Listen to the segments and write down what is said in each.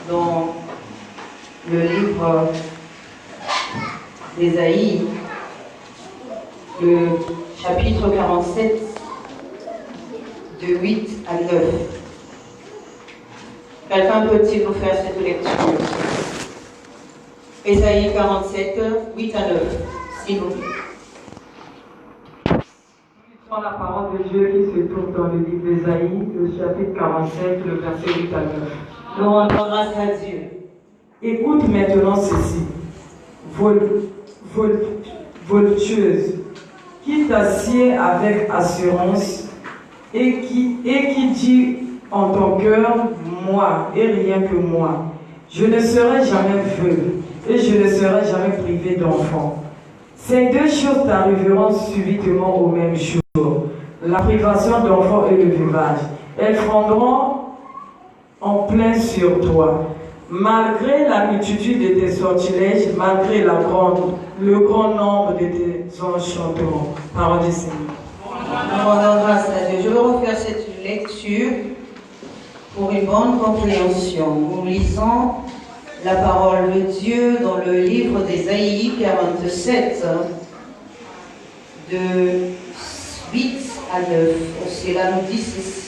dans le livre d'Ésaïe, le chapitre 47, de 8 à 9. Quelqu'un peut-il nous faire cette lecture? Ésaïe 47, 8 à 9, s'il vous plaît. Prends la parole de Dieu qui se trouve dans le livre d'Ésaïe, le chapitre 47, le verset 8 à 9. Nous rendons grâce à Dieu. Écoute maintenant ceci, voltueuse, qui t'assied avec assurance et qui dit en ton cœur, moi et rien que moi. Je ne serai jamais veuve et je ne serai jamais privée d'enfant. Ces deux choses t'arriveront subitement au même jour, la privation d'enfants et le veuvage. Elles frondront en plein sur toi. Malgré la multitude de tes sortilèges, malgré le grand nombre de tes enchantements. Parole du Seigneur. Nous rendons grâce à Dieu. Je vais refaire cette lecture pour une bonne compréhension. Nous lisons la parole de Dieu dans le livre d'Ésaïe 47, de 8 à 9. Cela nous dit ceci.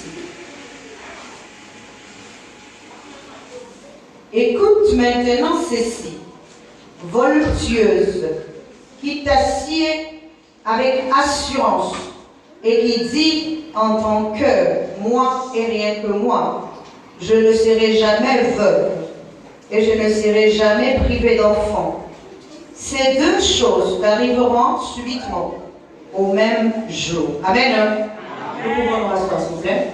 Écoute maintenant ceci, voluptueuse, qui t'assied avec assurance et qui dit en ton cœur, moi et rien que moi, je ne serai jamais veuve et je ne serai jamais privée d'enfant. Ces deux choses arriveront subitement au même jour. Amen. Nous pouvons nous rasseoir, s'il vous plaît.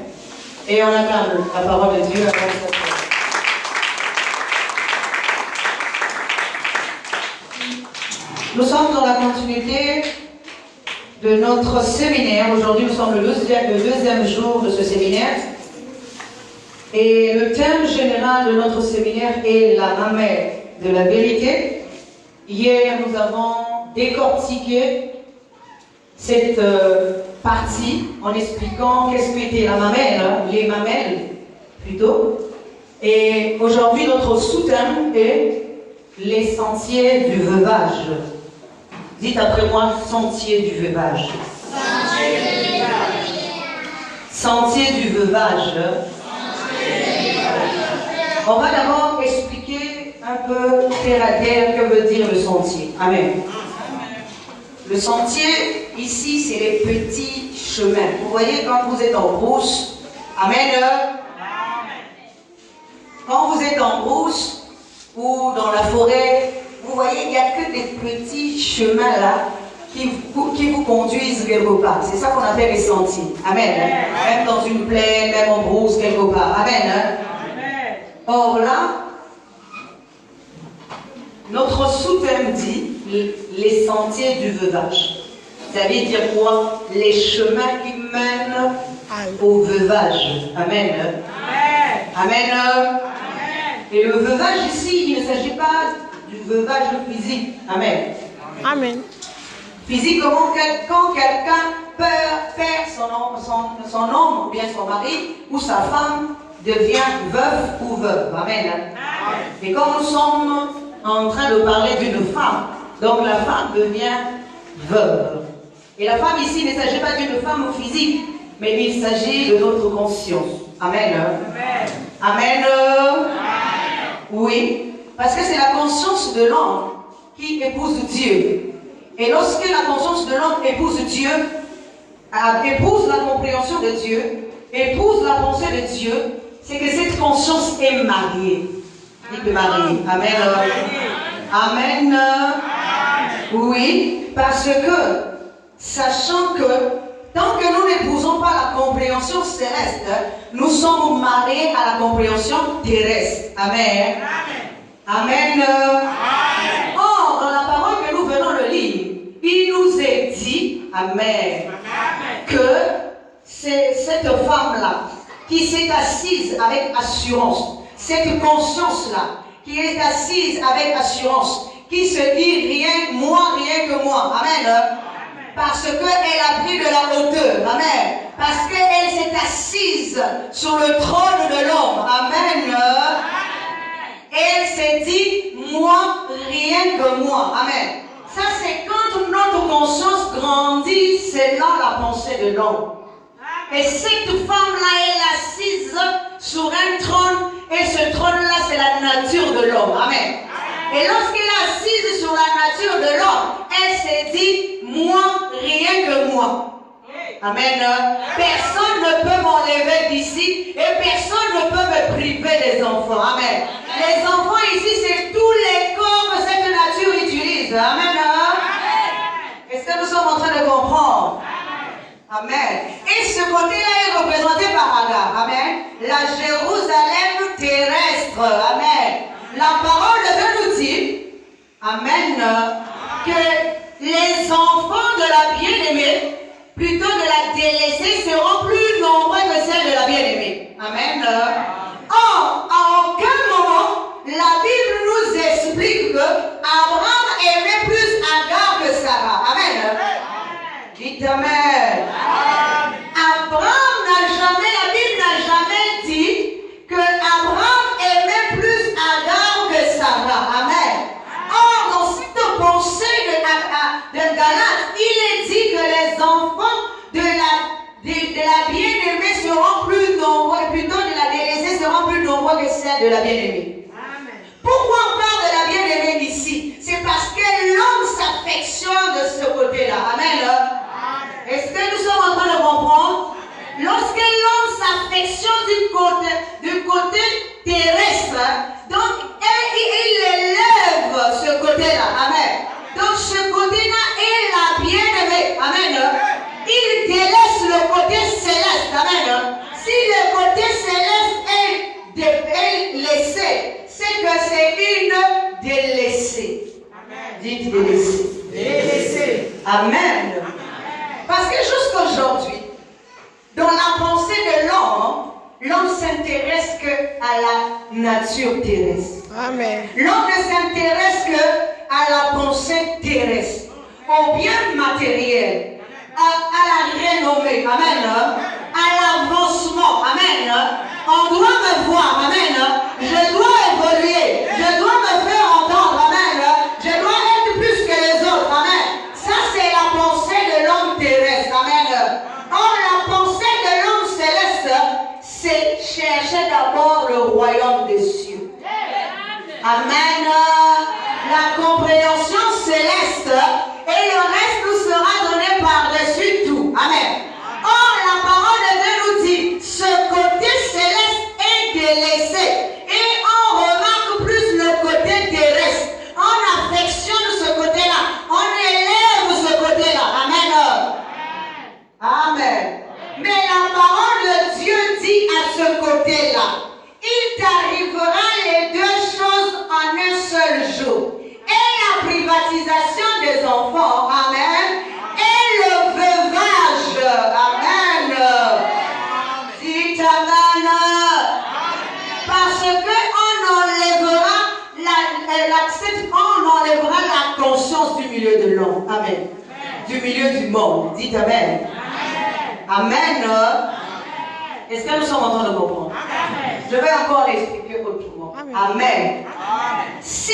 Et on acclame la parole de Dieu avant ça. Nous sommes dans la continuité de notre séminaire. Aujourd'hui, nous sommes le deuxième jour de ce séminaire. Et le thème général de notre séminaire est la mamelle de la vérité. Hier, nous avons décortiqué cette partie en expliquant qu'est-ce qu'était la mamelle, les mamelles plutôt. Et aujourd'hui, notre sous-thème est les sentiers du veuvage. Dites après moi, sentier du veuvage. Sentier du veuvage. On va d'abord expliquer un peu terre à terre que veut dire le sentier. Amen. Le sentier, ici, c'est les petits chemins. Vous voyez, quand vous êtes en brousse, amen. Quand vous êtes en brousse ou dans la forêt, vous voyez, il n'y a que des petits chemins là qui vous conduisent quelque part. C'est ça qu'on appelle les sentiers. Amen. Même dans une plaine, même en brousse, quelque part. Amen. Or là, notre sous-thème dit les sentiers du veuvage. Ça veut dire quoi? Les chemins qui mènent au veuvage. Amen. Amen. Et le veuvage ici, il ne s'agit pas du veuvage physique. Amen. Amen. Physique, quand quelqu'un perd son homme, ou bien son mari, ou sa femme devient veuf ou veuve. Amen. Et quand nous sommes en train de parler d'une femme, donc la femme devient veuve. Et la femme ici, il ne s'agit pas d'une femme physique, mais il s'agit de notre conscience. Amen. Amen. Oui, parce que c'est la conscience de l'homme qui épouse Dieu. Et lorsque la conscience de l'homme épouse Dieu, épouse la compréhension de Dieu, épouse la pensée de Dieu, c'est que cette conscience est mariée. Dites mariée. Amen. Amen. Oui, parce que, sachant que tant que nous n'épousons pas la compréhension céleste, nous sommes mariés à la compréhension terrestre. Amen. Amen. Or, dans la parole que nous venons de lire, il nous est dit, amen, que c'est cette femme-là qui s'est assise avec assurance, cette conscience-là qui est assise avec assurance, qui se dit rien, moi, rien que moi. Amen. Parce qu'elle a pris de la hauteur. Amen. Parce qu'elle s'est assise sur le trône de l'homme. Amen. rien que moi. Amen. Ça, c'est quand notre conscience grandit selon la pensée de l'homme. Et cette femme-là, elle est assise sur un trône, et ce trône-là, c'est la nature de l'homme. Amen. Et lorsqu'elle est assise sur la nature de l'homme, elle s'est dit, moi, rien que moi. Amen. Personne ne peut m'enlever d'ici et personne ne peut me priver des enfants. Amen. Les enfants ici, c'est tous les corps que cette nature utilise. Amen. Est-ce que nous sommes en train de comprendre? Amen. Et ce côté-là est représenté par Agar. Amen. La Jérusalem terrestre. Amen. La parole de Dieu nous dit, amen, que les enfants de la bien-aimée, plutôt de la délaissée, seront plus nombreux que celles de la bien-aimée. Amen. Or, à aucun moment, la Bible nous explique que Abraham aimait plus Agar que Sarah. Amen. Dites Amen. Abraham n'a jamais, la Bible n'a jamais dit que Abraham aimait plus Agar que Sarah. Amen. Or, dans cette pensée de Galate, il est dit que les enfants de la bien-aimée seront plus nombreux, plutôt de la délaissée seront plus nombreux que celles de la bien-aimée. Pourquoi on parle de la bien-aimée ici? C'est parce que l'homme s'affectionne de ce côté-là. Amen. Est-ce que nous sommes en train de comprendre? Lorsque l'homme s'affectionne du côté terrestre, donc il élève ce côté-là. Amen. Donc ce côté-là est la bien-aimée. Amen. Il délaisse le côté céleste. Amen. Si le côté céleste est laissé, c'est que c'est une délaissée. Amen. Dites délaissée. Délaissée. Amen. Parce que jusqu'aujourd'hui, dans la pensée de l'homme s'intéresse qu'à la nature terrestre. Amen. L'homme ne s'intéresse qu'à la pensée terrestre, au bien matériel, à la renommée. Amen. À l'avancement. Amen. On doit me voir. Amen. Je dois évoluer. Je dois me faire entendre. Amen. Je dois être plus que les autres. Amen. Ça, c'est la pensée de l'homme terrestre. Amen. Or, la pensée de l'homme céleste, c'est chercher d'abord le royaume des cieux. Amen. La compréhension céleste et le reste nous sera donné par-dessus tout. Amen. Or, la parole de Dieu nous dit, ce côté céleste est délaissé. Et on remarque plus le côté terrestre. On affectionne ce côté-là. On élève ce côté-là. Amen. Amen. Mais la parole de Dieu dit à ce côté-là, il t'arrivera les deux choses en un seul jour. Et la privatisation des enfants. Amen. Et le veuvage. Amen. Dites Amen. Parce qu'on enlèvera la conscience du milieu de l'homme. Amen. Du milieu du monde. Dites Amen. Amen. Est-ce que nous sommes en train de comprendre? Amen. Je vais encore l'expliquer autrement. Amen. Amen. Si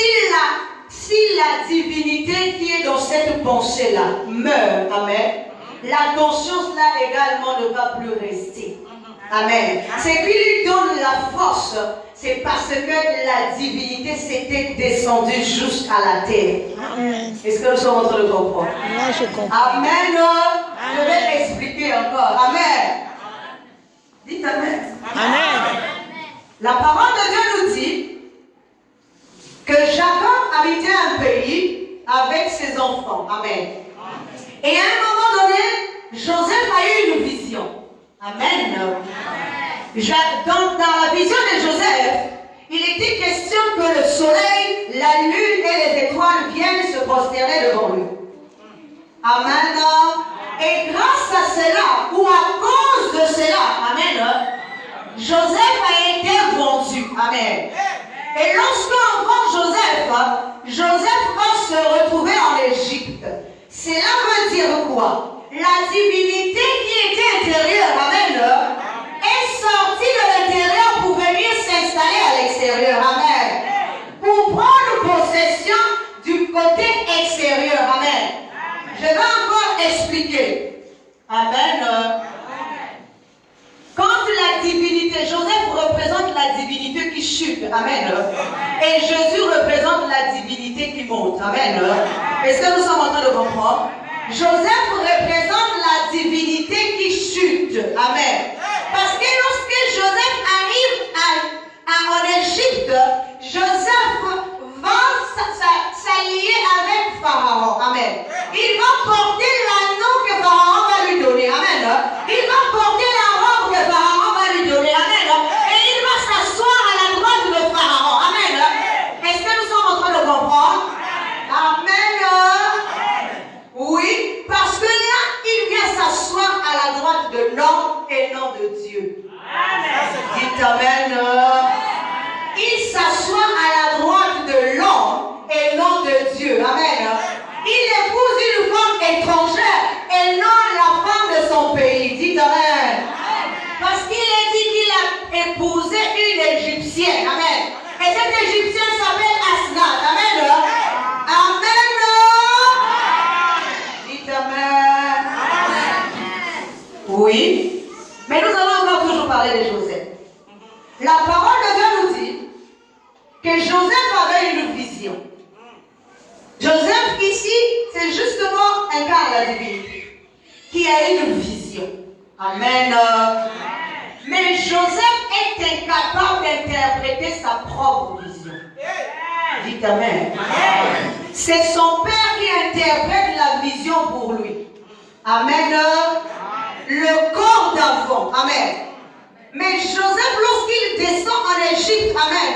la divinité qui est dans cette pensée-là meurt, amen, la conscience-là également ne va plus rester. Amen. Ce qui lui donne la force, c'est parce que la divinité s'était descendue jusqu'à la terre. Amen. Est-ce que nous sommes en train de comprendre? Moi, je comprends. Amen. Je vais l'expliquer encore. Amen. Dites Amen. Amen. La parole de Dieu nous dit que Jacob habitait un pays avec ses enfants. Amen. Et à un moment donné, Joseph a eu une vision. Amen. Dans la vision de Joseph, il était question que le soleil, la lune et les étoiles viennent se prosterner devant lui. Amen. Et grâce à cela, ou à cause de cela, amen, Joseph a été vendu. Amen. Et lorsqu'on vend Joseph va se retrouver en Égypte. Cela veut dire quoi? La divinité qui était intérieure, amen, est sortie de l'intérieur pour venir s'installer à l'extérieur. Amen. Pour prendre possession du Amen. Et Jésus représente la divinité qui monte. Amen. Est-ce que nous sommes en train de comprendre? Joseph représente la divinité qui chute. Amen. Parce que lorsque Joseph arrive en Égypte, Joseph va s'allier avec Pharaon. Amen. Il va porter l'anneau que Pharaon va lui donner. Amen. Il va porter la robe que Pharaon va lui donner. Amen. Et il va s'asseoir à la droite de Pharaon. Amen. Est-ce que nous sommes en train de comprendre? Amen. Oui, parce que là, il vient s'asseoir à la droite de l'homme et non de Dieu. Amen. Dites Amen. Il s'assoit à la droite de l'homme et non de Dieu. Amen. Il épouse une femme étrangère et non la femme de son pays. Dites Amen. Parce qu'il est dit qu'il a épousé une Égyptienne. Amen. Et cette Égyptienne s'appelle Asnath. Amen. Amen. Dites Amen. Oui. Mais nous allons encore toujours parler de Joseph. La parole de Dieu nous dit que Joseph avait une vision. Joseph ici, c'est justement un cas à la divinité qui a une vision. Amen. Mais Joseph est incapable d'interpréter sa propre vision. Dites Amen. C'est son père qui interprète la vision pour lui. Amen. Le corps d'avant. Amen. Mais Joseph, lorsqu'il descend en Égypte, amen,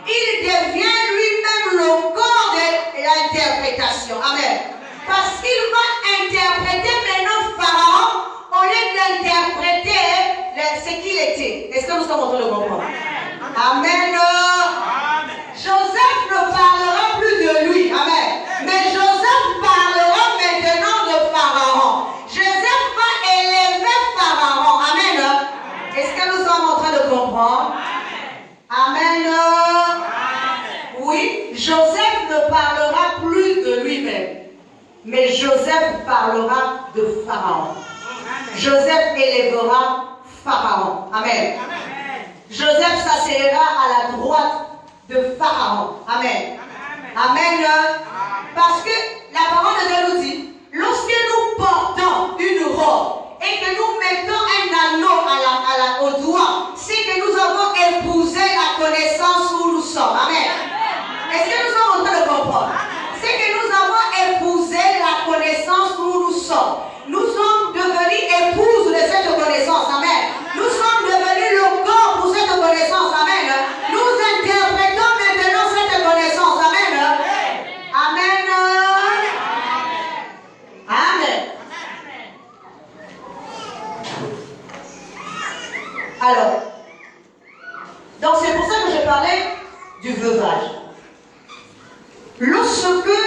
il devient lui-même le corps de l'interprétation. Amen. Parce qu'il va interpréter maintenant Pharaon au lieu d'interpréter ce qu'il était. Est-ce que nous sommes en train de comprendre? Amen. Joseph ne parlera plus de lui. Amen. Mais Joseph parlera maintenant de Pharaon. Joseph va élever Pharaon. Amen. Est-ce que nous sommes en train de comprendre? Amen. Oui, Joseph ne parlera plus de lui-même, mais Joseph parlera de Pharaon. Joseph élèvera Pharaon. Amen. Joseph s'asseyera à la droite de Pharaon. Amen. Amen. Parce que la parole de Dieu nous dit, lorsque nous portons une robe et que nous mettons un anneau au doigt, c'est que nous avons épousé la connaissance où nous sommes. Amen. Est-ce que nous sommes en train de comprendre? C'est que nous avons épousé la connaissance où nous sommes. Nous sommes devenus épouses de cette connaissance. Amen. Nous sommes devenus le corps pour cette connaissance. Amen. Nous interprétons maintenant cette connaissance. Amen. Amen. Amen. Alors, donc c'est pour ça que je parlais du veuvage. Lorsque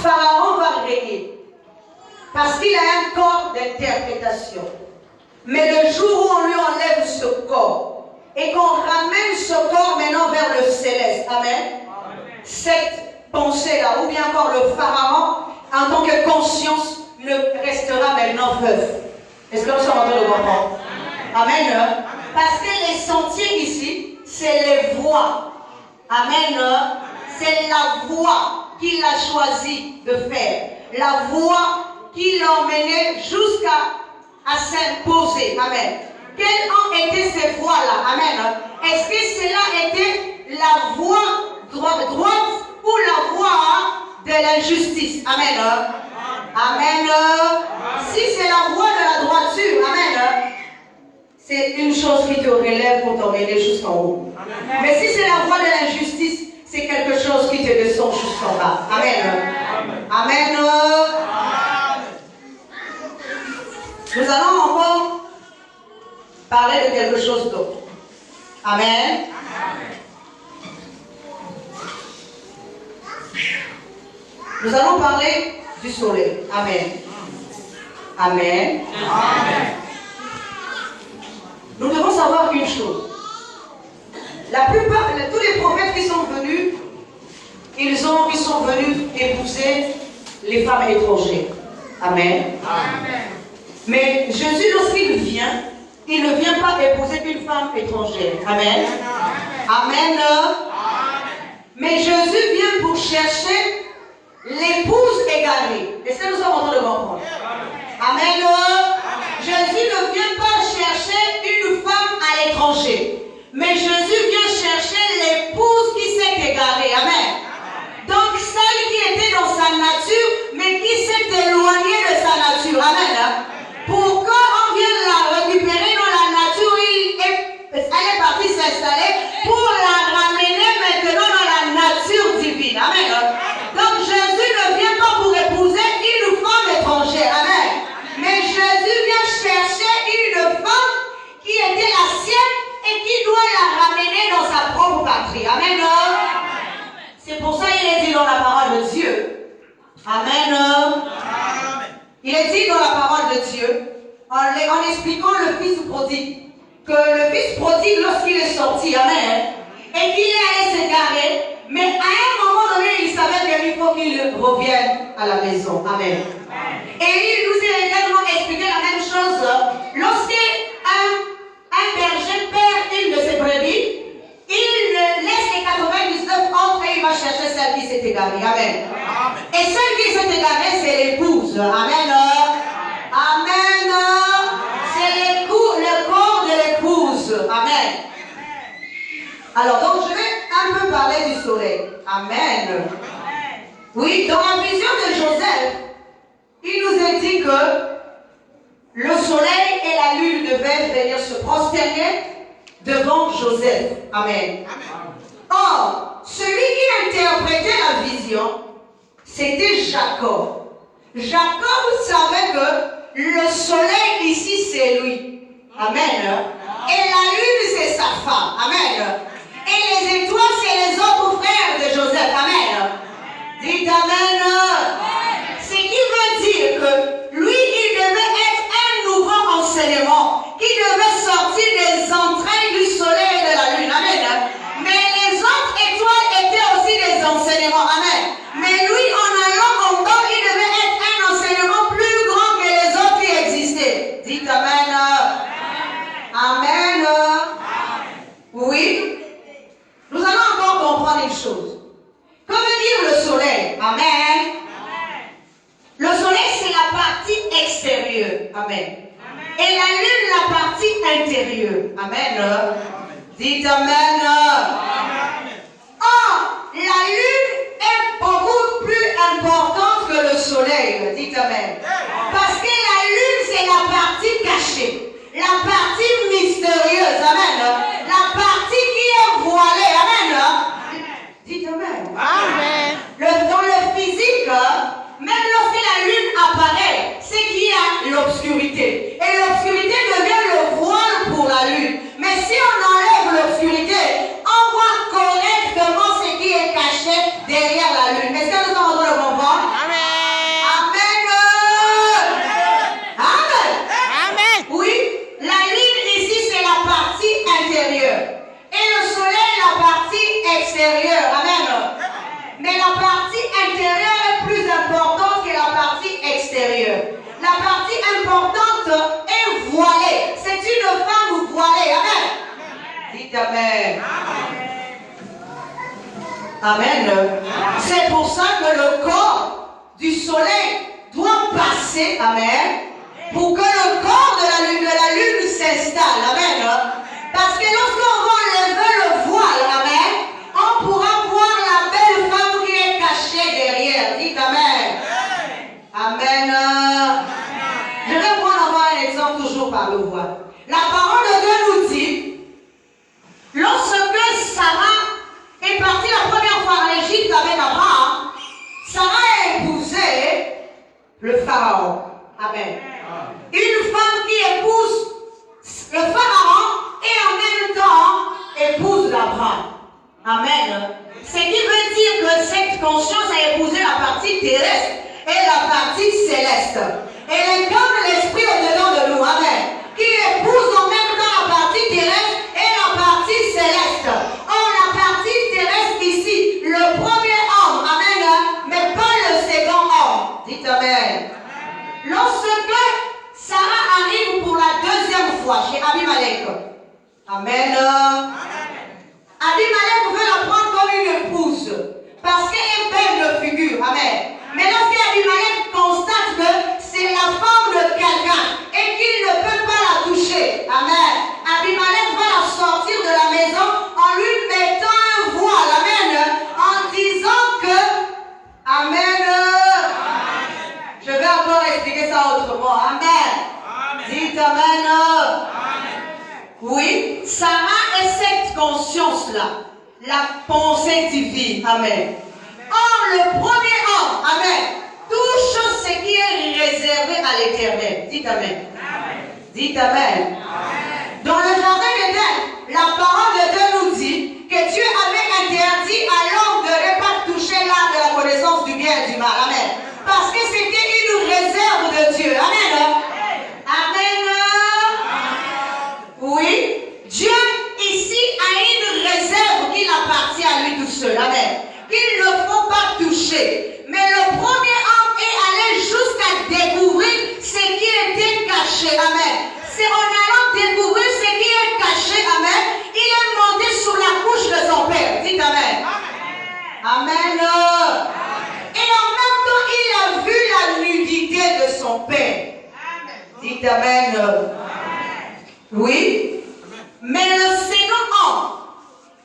Pharaon va régner, parce qu'il a un corps d'interprétation, mais le jour où on lui enlève ce corps et qu'on ramène ce corps maintenant vers le céleste, amen, cette pensée-là, ou bien encore le Pharaon, en tant que conscience, ne restera maintenant veuf. Est-ce que nous sommes en train de comprendre? Amen. Parce que les sentiers ici, c'est les voies. Amen. C'est la voie qu'il a choisi de faire. La voie qui l'emmenait jusqu'à s'imposer. Amen. Quelles ont été ces voies-là? Amen. Est-ce que cela était la voie droite ou la voie de l'injustice? Amen. Amen. Si c'est la voie de la droiture, amen, c'est une chose qui te relève pour t'emmener jusqu'en haut. Amen. Mais si c'est la voie de l'injustice, c'est quelque chose qui te descend jusqu'en bas. Amen. Amen. Nous allons encore parler de quelque chose d'autre. Amen. Nous allons parler du soleil. Amen. Amen. Amen. Nous devons savoir une chose. La plupart, tous les prophètes qui sont venus, ils sont venus épouser les femmes étrangères. Amen. Amen. Mais Jésus, lorsqu'il vient, il ne vient pas épouser une femme étrangère. Amen. Amen. Amen. Mais Jésus vient pour chercher l'épouse égarée. Est-ce que nous sommes en train de comprendre? Amen. Jésus ne vient pas chercher une femme à l'étranger. Mais Jésus vient chercher l'épouse qui s'est égarée. Amen. Donc celle qui était dans sa nature, mais qui s'est éloignée de sa nature. Amen. Pour qu'on vienne la récupérer dans la nature, elle est partie s'installer pour la ramener maintenant dans la nature divine. Amen. Donc Jésus ne vient pas pour épouser une femme étrangère. Amen. Mais Jésus vient chercher une femme qui était la sienne et qui doit la ramener dans sa propre patrie. Amen. C'est pour ça qu'il est dit dans la parole de Dieu. Amen. Il est dit dans la parole de Dieu, en expliquant le fils prodigue, que le fils prodigue, lorsqu'il est sorti, amen, et qu'il est allé s'égarer, mais à un moment donné, il savait qu'il faut qu'il revienne à la maison. Amen. Et il nous a également expliqué la même chose. Lorsqu'un berger perd une de ses brebis, il laisse les 99 autres et il va chercher celle qui s'est égarée. Amen. Et celle qui s'est égarée, c'est l'épouse. Amen. Amen. C'est le corps de l'épouse. Amen. Alors, donc, je vais un peu parler du soleil. Amen. Oui, dans la vision de Joseph, il nous a dit que le soleil et la lune devaient venir se prosterner devant Joseph. Amen. Or, celui qui interprétait la vision, c'était Jacob. Jacob savait que le soleil ici, c'est lui. Amen. Et la lune, c'est sa femme. Amen. Et les étoiles, c'est les autres frères de Joseph. Amen. Dites Amen. Ce qui veut dire que lui, il devait être un nouveau enseignement qui devait sortir des entrailles du soleil et de la lune. Amen. Mais les autres étoiles étaient aussi des enseignements. Amen. Mais lui, en allant en bas, il devait être un enseignement plus grand que les autres qui existaient. Dites Amen. Amen. Oui. Nous allons encore comprendre une chose. Que veut dire le soleil? Amen. Le soleil, c'est la partie extérieure. Amen. Et la lune, la partie intérieure. Amen. Dites Amen. Or, la lune est beaucoup plus importante que le soleil. Dites Amen. Parce que la lune, c'est la partie cachée. La partie mystérieuse. Amen. La partie qui est voilée. Amen. Dites Amen. Amen. Dans le physique, même lorsque la lune apparaît, c'est qu'il y a l'obscurité. Et l'obscurité devient le voile pour la lune. Mais si on enlève l'obscurité, on voit correctement ce qui est caché derrière la lune. Est-ce que nous sommes en train de comprendre? Amen. Amen. Amen. Amen. Oui, la lune ici, c'est la partie intérieure. Et le soleil, la partie extérieure. Amen. Mais la partie intérieure est plus importante que la partie extérieure. La partie importante est voilée. C'est une femme voilée. Amen. Dites Amen. Amen. C'est pour ça que le corps du soleil doit passer. Amen. Pour que le corps de la lune s'installe. Amen. Parce que lorsqu'on va lever le voile, amen, on pourra voir la belle femme qui est cachée derrière. Dites Amen. Amen. Je vais prendre un exemple toujours par le voile. La parole de Dieu nous dit, lorsque Sarah est partie la première fois en Égypte avec Abraham, Sarah a épousé le pharaon. Amen. Une femme qui épouse le pharaon et en même temps épouse l'Abraham. Amen. Ce qui veut dire que cette conscience a épousé la partie terrestre et la partie céleste. Elle incarne l'esprit au-dedans de nous. Amen. Qui épouse en même temps la partie terrestre et la partie céleste. Or, la partie terrestre ici, le premier homme. Amen. Mais pas le second homme. Dites Amen. Lorsque Sarah arrive pour la deuxième fois chez Abimelech. Amen. À Abimelech veut la prendre comme une épouse parce qu'elle est belle de figure. Amen. Mais lorsqu'Abimelech constate que c'est la femme de quelqu'un et qu'il ne peut pas la toucher, amen, Abimelech va la sortir de la maison en lui mettant un voile, amen, en disant que, amen, je vais encore expliquer ça autrement, amen. Dites amen. Oui, Sarah est cette conscience-là, la pensée divine, amen. Or, le premier homme, amen, touche ce qui est réservé à l'éternel. Dites amen. Dites amen. Dans le jardin d'Éden, la parole de Dieu nous dit que Dieu avait interdit à l'homme de ne pas toucher l'arbre de la connaissance du bien et du mal. Amen. Parce que c'était une réserve de Dieu. Amen. Amen. Oui. Dieu ici a une réserve qui appartient à lui tout seul. Amen. Qu'il ne faut pas toucher. Mais le premier homme est allé jusqu'à découvrir ce qui était caché. Amen. C'est en allant découvrir ce qui est caché. Amen. Il est monté sur la couche de son père. Dites amen. Amen. Et en même temps, il a vu la nudité de son père. Dites amen. Oui. Mais le second homme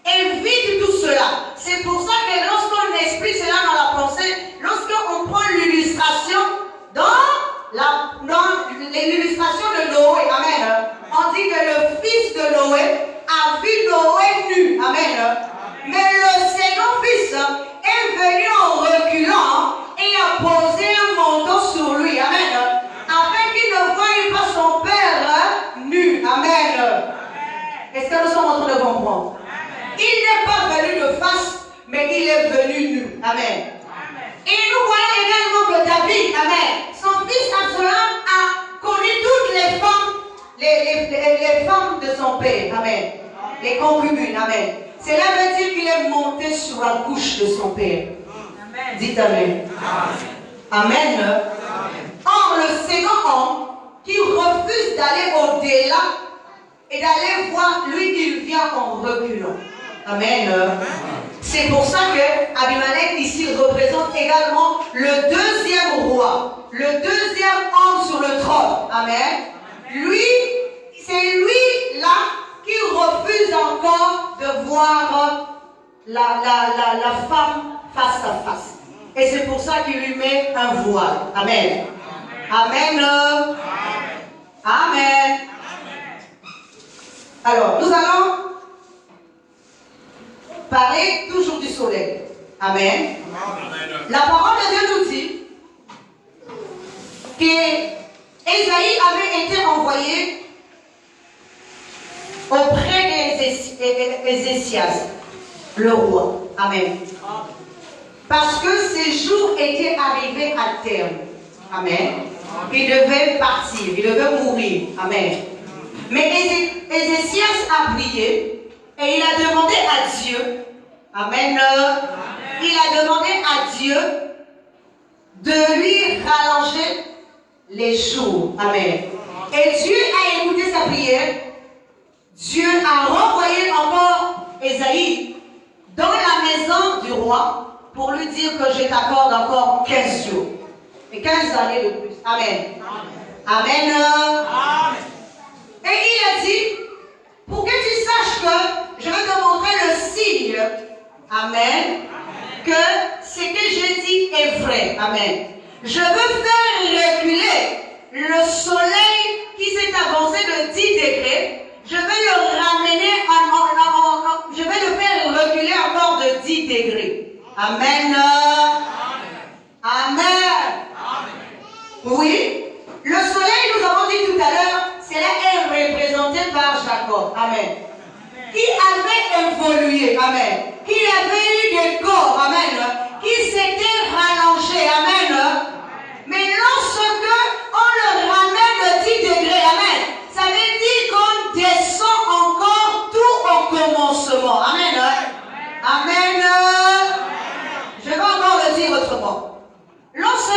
évite tout cela. C'est pour ça que lorsqu'on explique cela dans la pensée, lorsqu'on prend l'illustration dans l'illustration de Noé, amen, on dit que le fils de Noé a vu Noé nu, amen. Mais le second fils est venu en reculant et a posé un manteau sur lui, amen, afin qu'il ne voie pas son père nu, amen. Est-ce que nous sommes en train de comprendre? Il n'est pas venu de face, mais il est venu nu. Amen. Et nous voyons également que David, amen, son fils Absalom a connu toutes les femmes, les femmes de son père. Amen. Les concubines. Amen. Cela veut dire qu'il est monté sur la couche de son père. Amen. Dites amen. Amen. Or, le second homme qui refuse d'aller au-delà et d'aller voir, lui, il vient en reculant. Amen. C'est pour ça que Abimelech ici représente également le deuxième roi, le deuxième homme sur le trône. Amen. Lui, c'est lui là qui refuse encore de voir la femme face à face. Et c'est pour ça qu'il lui met un voile. Amen. Amen. Amen. Alors, nous allons parler toujours du soleil. Amen. La parole de Dieu nous dit qu'Ésaïe avait été envoyé auprès d'Ézéchias, le roi. Amen. Parce que ses jours étaient arrivés à terme. Amen. Il devait partir, il devait mourir. Amen. Mais Ézéchias a prié et il a demandé à Dieu, amen, il a demandé à Dieu de lui rallonger les jours. Amen. Et Dieu a écouté sa prière. Dieu a renvoyé encore Ésaïe dans la maison du roi pour lui dire que je t'accorde encore 15 jours. Et 15 années de plus. Amen. Amen. Amen. Et il a dit, pour que tu saches que je vais te montrer le signe, amen, que ce que je dis est vrai, amen. Je veux faire reculer le soleil qui s'est avancé de 10 degrés, je vais le ramener, je vais le faire reculer encore de 10 degrés. Amen. Amen. Oui, le soleil, nous avons dit tout à l'heure, cela est représenté par Jacob. Amen. Qui avait évolué. Amen. Qui avait eu des corps. Amen. Qui s'était rallongé. Amen. Mais lorsque on le ramène de 10 degrés. Amen. Ça veut dire qu'on descend encore tout au commencement. Amen. Amen. Je vais encore le dire autrement. Lorsque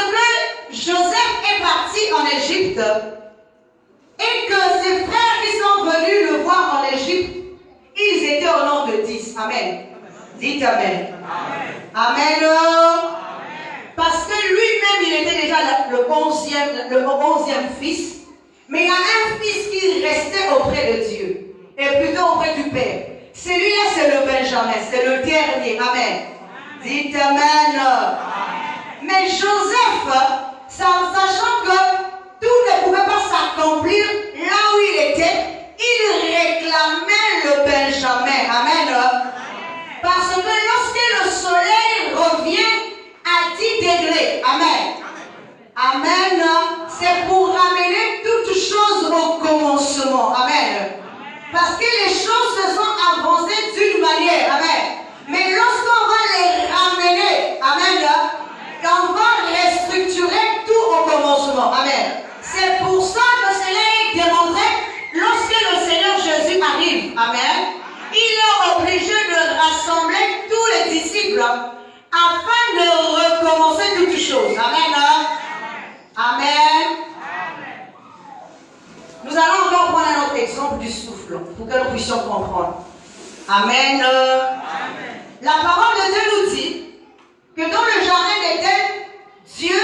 Joseph est parti en Égypte, et que ses frères qui sont venus le voir en Égypte, ils ils étaient au nombre de 10. Amen. Dites Amen. Amen. Parce que lui-même, il était déjà le 11e fils. Mais il y a un fils qui restait auprès de Dieu. Et plutôt auprès du Père. Celui-là, c'est le Benjamin. C'est le dernier. Amen. Dites Amen. Mais Joseph, sachant que tout ne pouvait pas s'accomplir là où il était, il réclamait le Benjamin. Amen. Parce que lorsque le soleil revient à 10 degrés, amen. Amen. C'est pour ramener toutes choses au commencement. Amen. Parce que les choses se sont avancées d'une manière. Amen. Mais lorsqu'on va les ramener, amen, on va restructurer tout au commencement. Amen. C'est pour ça que cela est démontré lorsque le Seigneur Jésus arrive. Amen. Il est obligé de rassembler tous les disciples afin de recommencer toutes choses. Amen. Amen. Nous allons encore prendre un autre exemple du souffle pour que nous puissions comprendre. Amen. La parole de Dieu nous dit que dans le jardin d'Éden, Dieu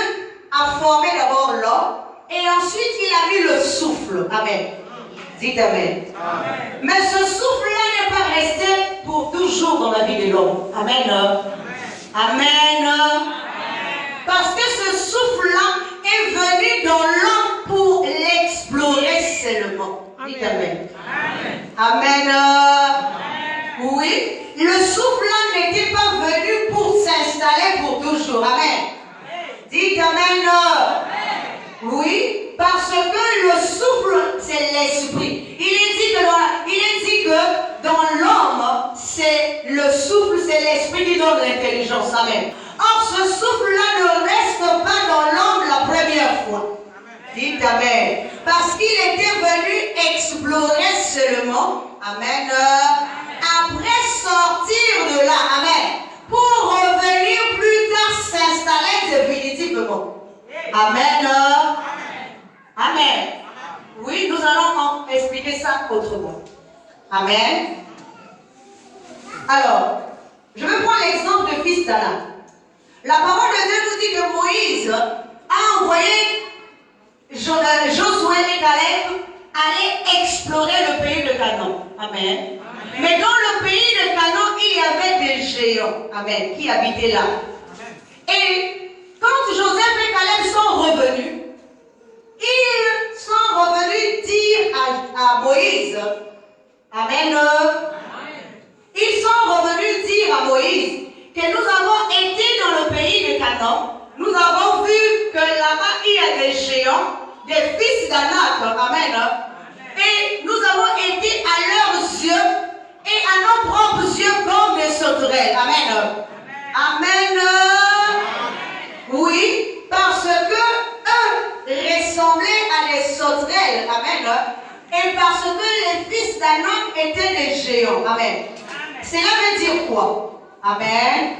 a formé d'abord l'homme et ensuite il a mis le souffle. Amen. Dites Amen. Mais ce souffle-là n'est pas resté pour toujours dans la vie de l'homme. Amen. Amen. Parce que ce souffle-là est venu dans l'homme pour l'explorer seulement. Dites Amen. Amen. Oui, le souffle-là n'était pas venu pour s'installer pour toujours. Amen. Dites Amen. Oui, parce que le souffle, c'est l'esprit. Il est dit que dans l'homme, c'est le souffle, c'est l'esprit qui donne l'intelligence. Amen. Or, ce souffle-là ne reste pas dans l'homme la première fois. Dites Amen. Parce qu'il était venu explorer seulement. Amen. Après sortir de là. Amen. Pour revenir plus tard s'installer définitivement. Amen. Amen. Oui, nous allons expliquer ça autrement. Amen. Alors, je vais prendre l'exemple de fils d'Anna. La parole de Dieu nous dit que Moïse a envoyé Josué et Caleb aller explorer le pays de Canaan. Amen. Mais dans le pays de Canaan, il y avait des géants. Amen. Qui habitaient là. Et quand Joseph et Caleb sont revenus, ils sont revenus dire à Moïse, Amen. Ils sont revenus dire à Moïse que nous avons été dans le pays de Canaan, nous avons vu que là-bas il y a des géants, des fils d'Anak, Amen. Et nous avons été à leurs yeux et à nos propres yeux comme des sauterelles. Amen. Amen. Oui, parce que eux ressemblaient à des sauterelles. Amen. Et parce que les fils d'Anak étaient des géants. Amen. Cela veut dire quoi? Amen.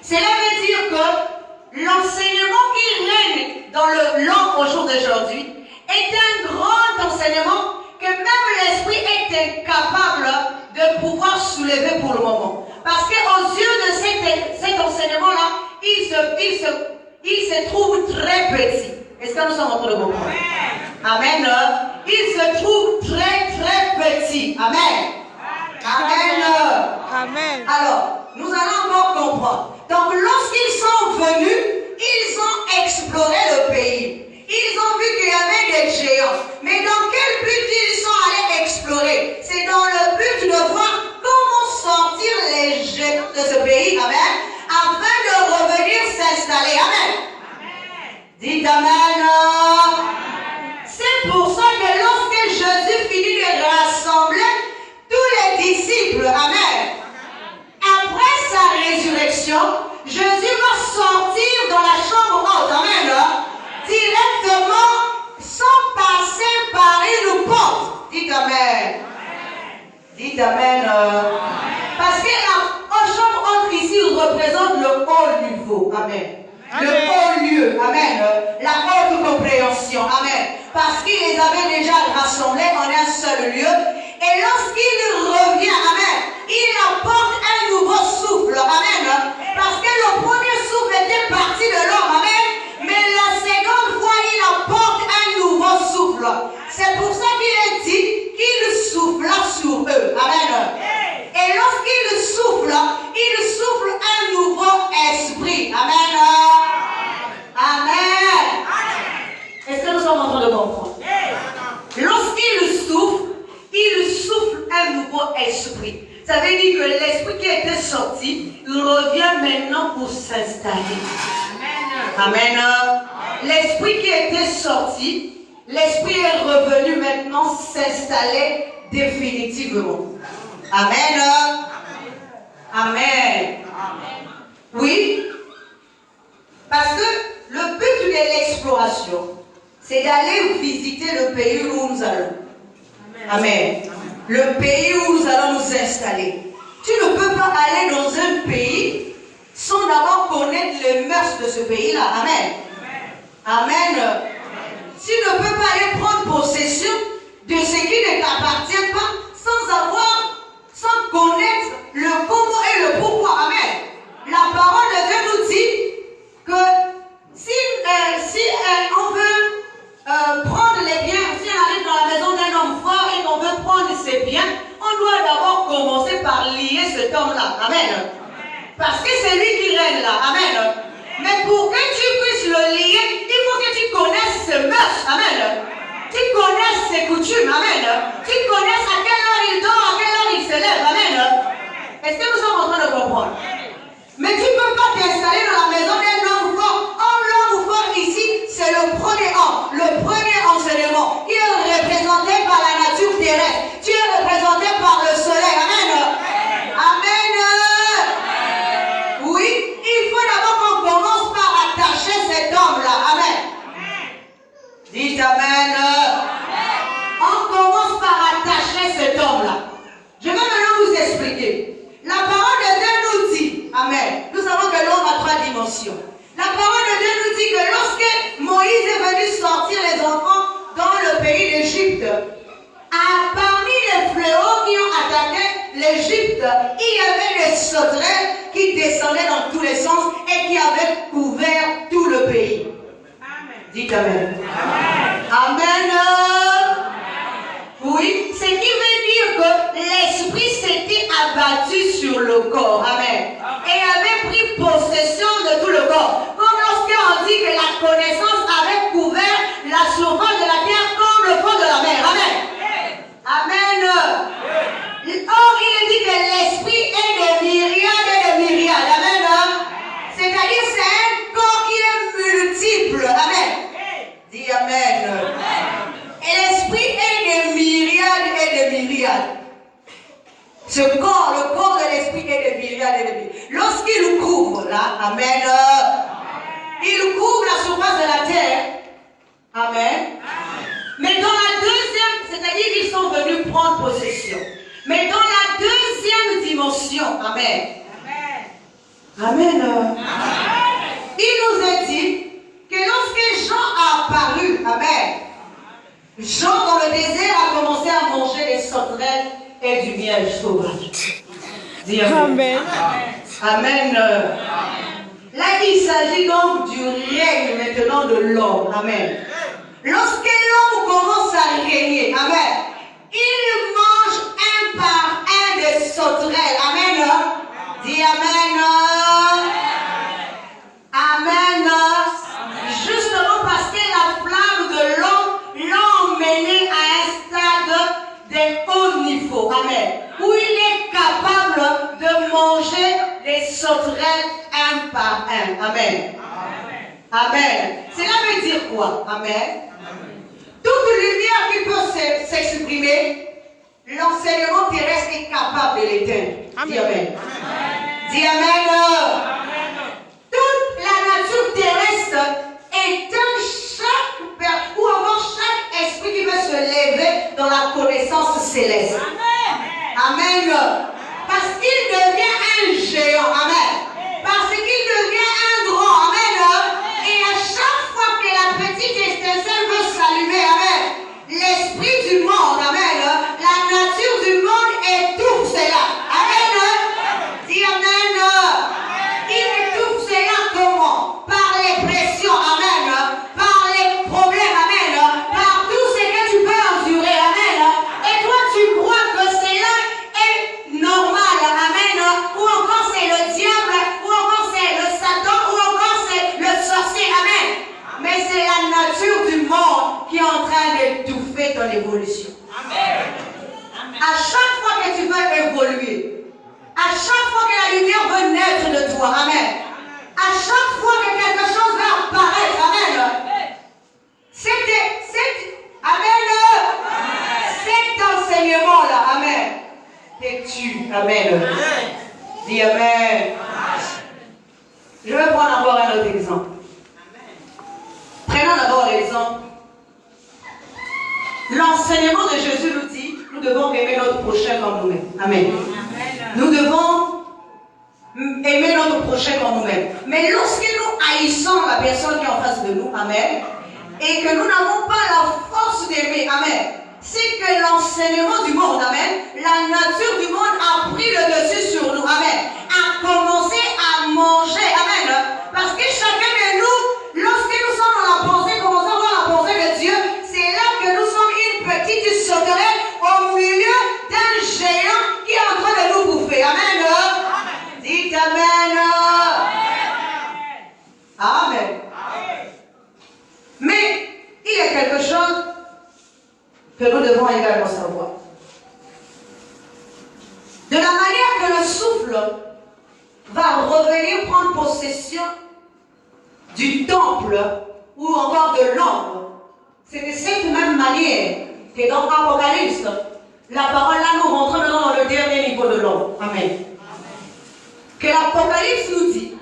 Cela veut dire que l'enseignement qui règne dans le long au jour d'aujourd'hui est un grand enseignement que même l'esprit est incapable de pouvoir soulever pour le moment. Parce qu'aux yeux de cet enseignement-là, il se trouve très petit. Est-ce que nous sommes en train de comprendre? Amen. Il se trouve très petit. Amen. Amen. Amen. Alors, nous allons encore comprendre. Donc, lorsqu'ils sont venus, ils ont exploré le pays. Ils ont vu qu'il y avait des géants. Mais dans quel but ils sont allés explorer? C'est dans le but de voir comment sortir les géants de ce pays. Amen. Afin de revenir s'installer. Amen. Dites Amen. C'est pour ça que lorsque Jésus finit de rassembler tous les disciples, amen, après sa résurrection, Jésus va sortir dans la chambre haute, amen, directement sans passer par une porte. Dites amen. Dites amen. Parce que la chambre haute ici représente le haut niveau, amen. Le haut lieu, amen. La haute compréhension, amen. Parce qu'il les avait déjà rassemblés en un seul lieu. Et lorsqu'il revient, amen, il apporte un nouveau souffle, amen. Parce que le premier souffle était parti de l'homme, amen. Mais la seconde fois, il apporte un nouveau souffle. C'est pour ça qu'il est dit qu'il souffla sur eux, amen. Et lorsqu'il souffle un nouveau esprit, amen. Amen. Est-ce que nous sommes en train de comprendre? Lorsqu'il souffle un nouveau esprit. Ça veut dire que l'esprit qui était sorti revient maintenant pour s'installer. Amen. L'esprit qui était sorti, l'esprit est revenu maintenant s'installer définitivement. Amen. Amen. Oui. Parce que le but de l'exploration, c'est d'aller visiter le pays où nous allons. Amen. Le pays où nous allons nous installer. Tu ne peux pas aller dans un pays sans d'abord connaître les mœurs de ce pays-là. Amen. Amen. Tu ne peux pas aller prendre possession de ce qui ne t'appartient pas sans connaître le comment et le pourquoi. Amen. La parole de Dieu nous dit que si on veut prendre les biens, si on arrive dans la maison d'un homme fort et qu'on veut prendre ses biens, on doit d'abord commencer par lier cet homme-là. Amen. Parce que c'est lui qui règne là. Amen. Mais pour que tu puisses le lier, il faut que tu connaisses ses mœurs. Amen. Tu connaisses ses coutumes. Amen. Tu connaisses à quelle heure il dort, à quelle heure il se lève. Amen. Est-ce que nous sommes en train de comprendre? Mais tu ne peux pas t'installer dans la maison d'un homme fort. L'homme fort ici, c'est le premier homme. Le premier enseignement. Il est représenté par la nature terrestre. Tu es représenté par le soleil. Amen. Amen. Oui, il faut d'abord qu'on commence par attacher cet homme-là. Amen. Dites Amen. On commence par attacher cet homme-là. Je vais maintenant vous expliquer. La parole de Dieu nous dit, amen, nous savons que l'homme a 3 dimensions. La parole de Dieu nous dit que lorsque Moïse est venu sortir les enfants dans le pays d'Égypte, parmi les fléaux qui ont attaqué l'Égypte, il y avait des sauterelles qui descendaient dans tous les sens et qui avaient couvert tout le pays. Amen. Dites Amen. Amen. Amen. Oui, ce qui veut dire que l'esprit s'était abattu sur le corps. Amen. Et avait pris possession de tout le corps. Comme lorsqu'on dit que la connaissance avait couvert la surface de la terre comme le fond de la mer. Amen. Amen. Or, il est dit que l'esprit est de myriades et de myriades. Amen. C'est-à-dire c'est un corps qui est multiple. Amen. Dis Amen. Et l'esprit est de myriades et de myriades. Ce corps, le corps de l'esprit est de myriades et de myriades. Lorsqu'il couvre là, amen, il couvre la surface de la terre. Amen. Mais dans la deuxième, c'est-à-dire qu'ils sont venus prendre possession. Mais dans la deuxième dimension, amen. Amen. Il nous a dit que lorsque Jean a apparu, amen, Jean dans le désert a commencé à manger des sauterelles et du miel sauvage. Dis Amen. Amen. Là, il s'agit donc du règne maintenant de l'homme. Amen. Lorsque l'homme commence à régner, amen, il mange un par un des sauterelles. Amen. Dis Amen. Amen. Justement parce que la flamme de l'homme l'a emmené à un stade de haut niveau. Amen. Où il est capable de manger les sauterelles un par un. Amen. Amen. Cela veut dire quoi? Amen. Toute lumière qui peut s'exprimer, l'enseignement terrestre est capable de l'éteindre. Dis Amen. Dis Amen. Toute la nature terrestre éteint chaque ou encore chaque esprit qui veut se lever dans la connaissance céleste. Amen. Parce qu'il devient un géant. Amen. Parce qu'il devient un grand. Amen. Et à chaque fois que la petite étincelle veut s'allumer, amen, l'esprit du monde, amen, la nature toi. Amen. À chaque fois que quelque chose va apparaître, amen. Amen. Cet enseignement-là, amen, t'es tu. Amen. Dis amen. Je vais prendre encore un autre exemple. Prenons d'abord l'exemple. L'enseignement de Jésus nous dit, nous devons aimer notre prochain comme nous-mêmes. Amen. Nous devons aimer notre prochain comme nous-mêmes. Mais lorsque nous haïssons la personne qui est en face de nous, amen, et que nous n'avons pas la force d'aimer, amen, c'est que l'enseignement du monde, amen, la nature du monde a pris le dessus sur nous, amen, a commencé à manger, amen, parce que chacun de nous, lorsque nous sommes dans la pensée, commençons à voir la pensée de Dieu, c'est là que nous sommes une petite sauterelle au milieu d'un géant qui est en train de nous bouffer, amen. Dites amen. Amen. Mais il y a quelque chose que nous devons également savoir. De la manière que le souffle va revenir prendre possession du temple ou encore de l'ombre, c'est de cette même manière que dans Apocalypse, la parole là nous rentre maintenant dans le dernier niveau de l'ombre. Amen. Que l'Apocalypse nous dit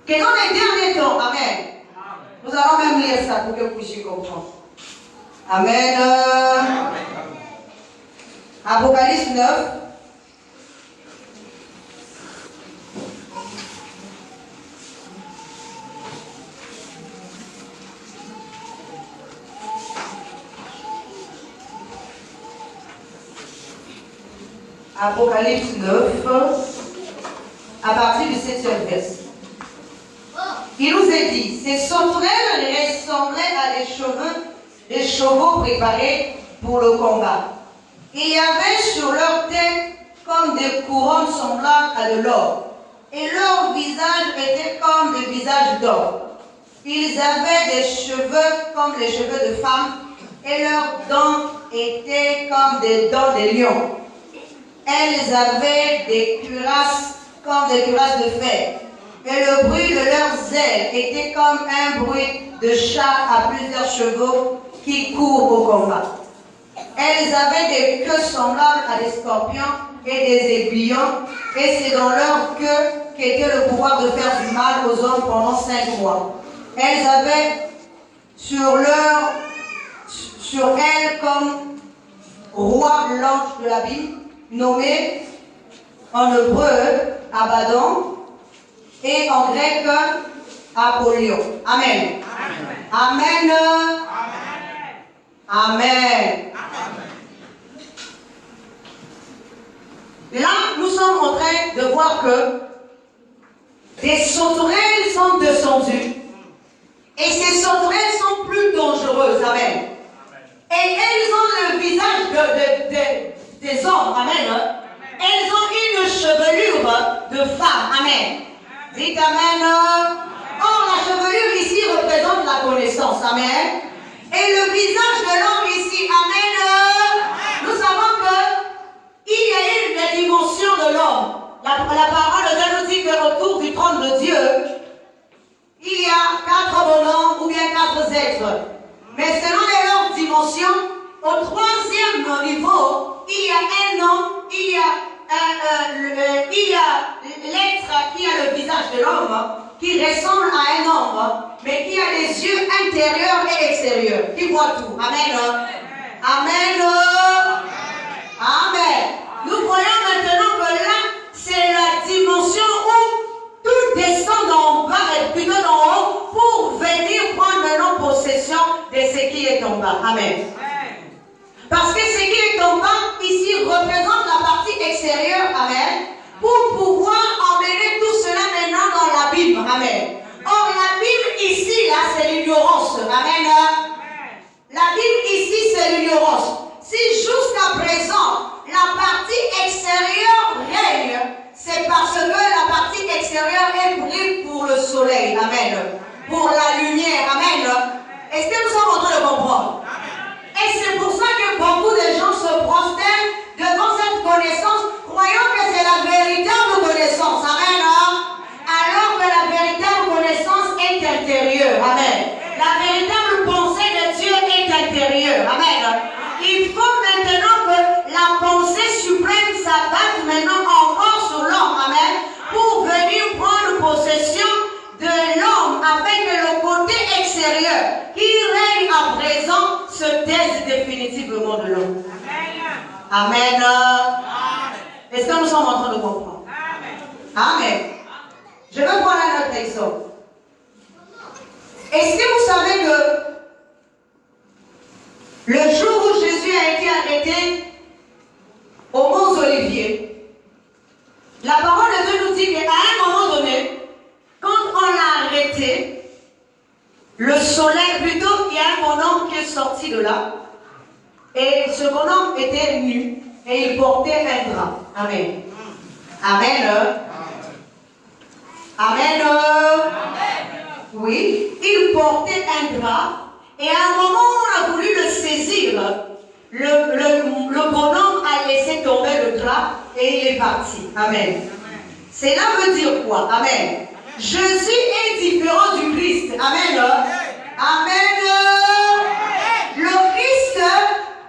que dans les derniers temps, amen, nous allons même lire ça pour que vous puissiez comprendre. Amen. Apocalypse 9. Apocalypse 9, à partir du 7e verset. Il nous est dit, ces sauterelles ressemblaient à des chevaux préparés pour le combat. Il y avait sur leur tête comme des couronnes semblables à de l'or, et leur visage était comme des visages d'or. Ils avaient des cheveux comme les cheveux de femmes, et leurs dents étaient comme des dents de lions. Elles avaient des cuirasses comme des cuirasses de fer. Et le bruit de leurs ailes était comme un bruit de chat à plusieurs chevaux qui courent au combat. Elles avaient des queues semblables à des scorpions et des aiguillons, et c'est dans leur queue qu'était le pouvoir de faire du mal aux hommes pendant 5 mois. Elles avaient sur elles comme roi l'ange de l'abîme, nommé en hébreu Abaddon et en grec Apollyon. Amen. Amen. Amen. Amen. Là, nous sommes en train de voir que des sauterelles sont descendues et ces sauterelles sont plus dangereuses. Amen. Et elles ont le visage des hommes. Amen. Elles ont une chevelure de femme. Amen. Dites amen. Or, la chevelure ici représente la connaissance. Amen. Et le visage de l'homme ici. Amen. Nous savons qu'il y a une dimension de l'homme. La parole de Dieu nous dit qu'autour du trône de Dieu, il y a 4 bonhommes ou bien 4 êtres. Mais selon leur dimension, au 3e niveau, il y a un homme, il y a l'être qui a le visage de l'homme, qui ressemble à un homme, mais qui a des yeux intérieurs et extérieurs, qui voit tout. Amen. Amen. Amen. Nous voyons maintenant que là, c'est la dimension où tout descend d'en bas et plutôt d'en haut pour venir prendre maintenant possession de ce qui est en bas. Amen. Parce que ce qui est en bas, ici, représente la partie extérieure, amen, pour pouvoir emmener tout cela maintenant dans l'abîme, amen. Or, l'abîme ici, là, c'est l'ignorance, amen. L'abîme ici, c'est l'ignorance. Si jusqu'à présent, la partie extérieure règne, c'est parce que la partie extérieure est prise pour le soleil, amen. Pour la lumière, amen. Est-ce que nous sommes en train de comprendre? Et c'est pour ça que beaucoup de gens se prosternent devant cette connaissance, croyant que c'est la véritable connaissance. Amen. se taise définitivement de l'homme. Amen. Est-ce que nous sommes en train de comprendre? Amen. Je vais prendre un autre exemple. Est-ce que vous savez que le jour où Jésus a été arrêté au Mont Olivier, la parole de Dieu nous dit qu'à un moment donné, quand on l'a arrêté, le soleil, plutôt, il y a un bonhomme qui est sorti de là, et ce bonhomme était nu, et il portait un drap. Amen. Amen. Amen. Oui, il portait un drap, et à un moment où on a voulu le saisir, le bonhomme a laissé tomber le drap et il est parti. Amen. Cela veut dire quoi? Amen. Jésus est différent du Christ. Amen. Amen. Le Christ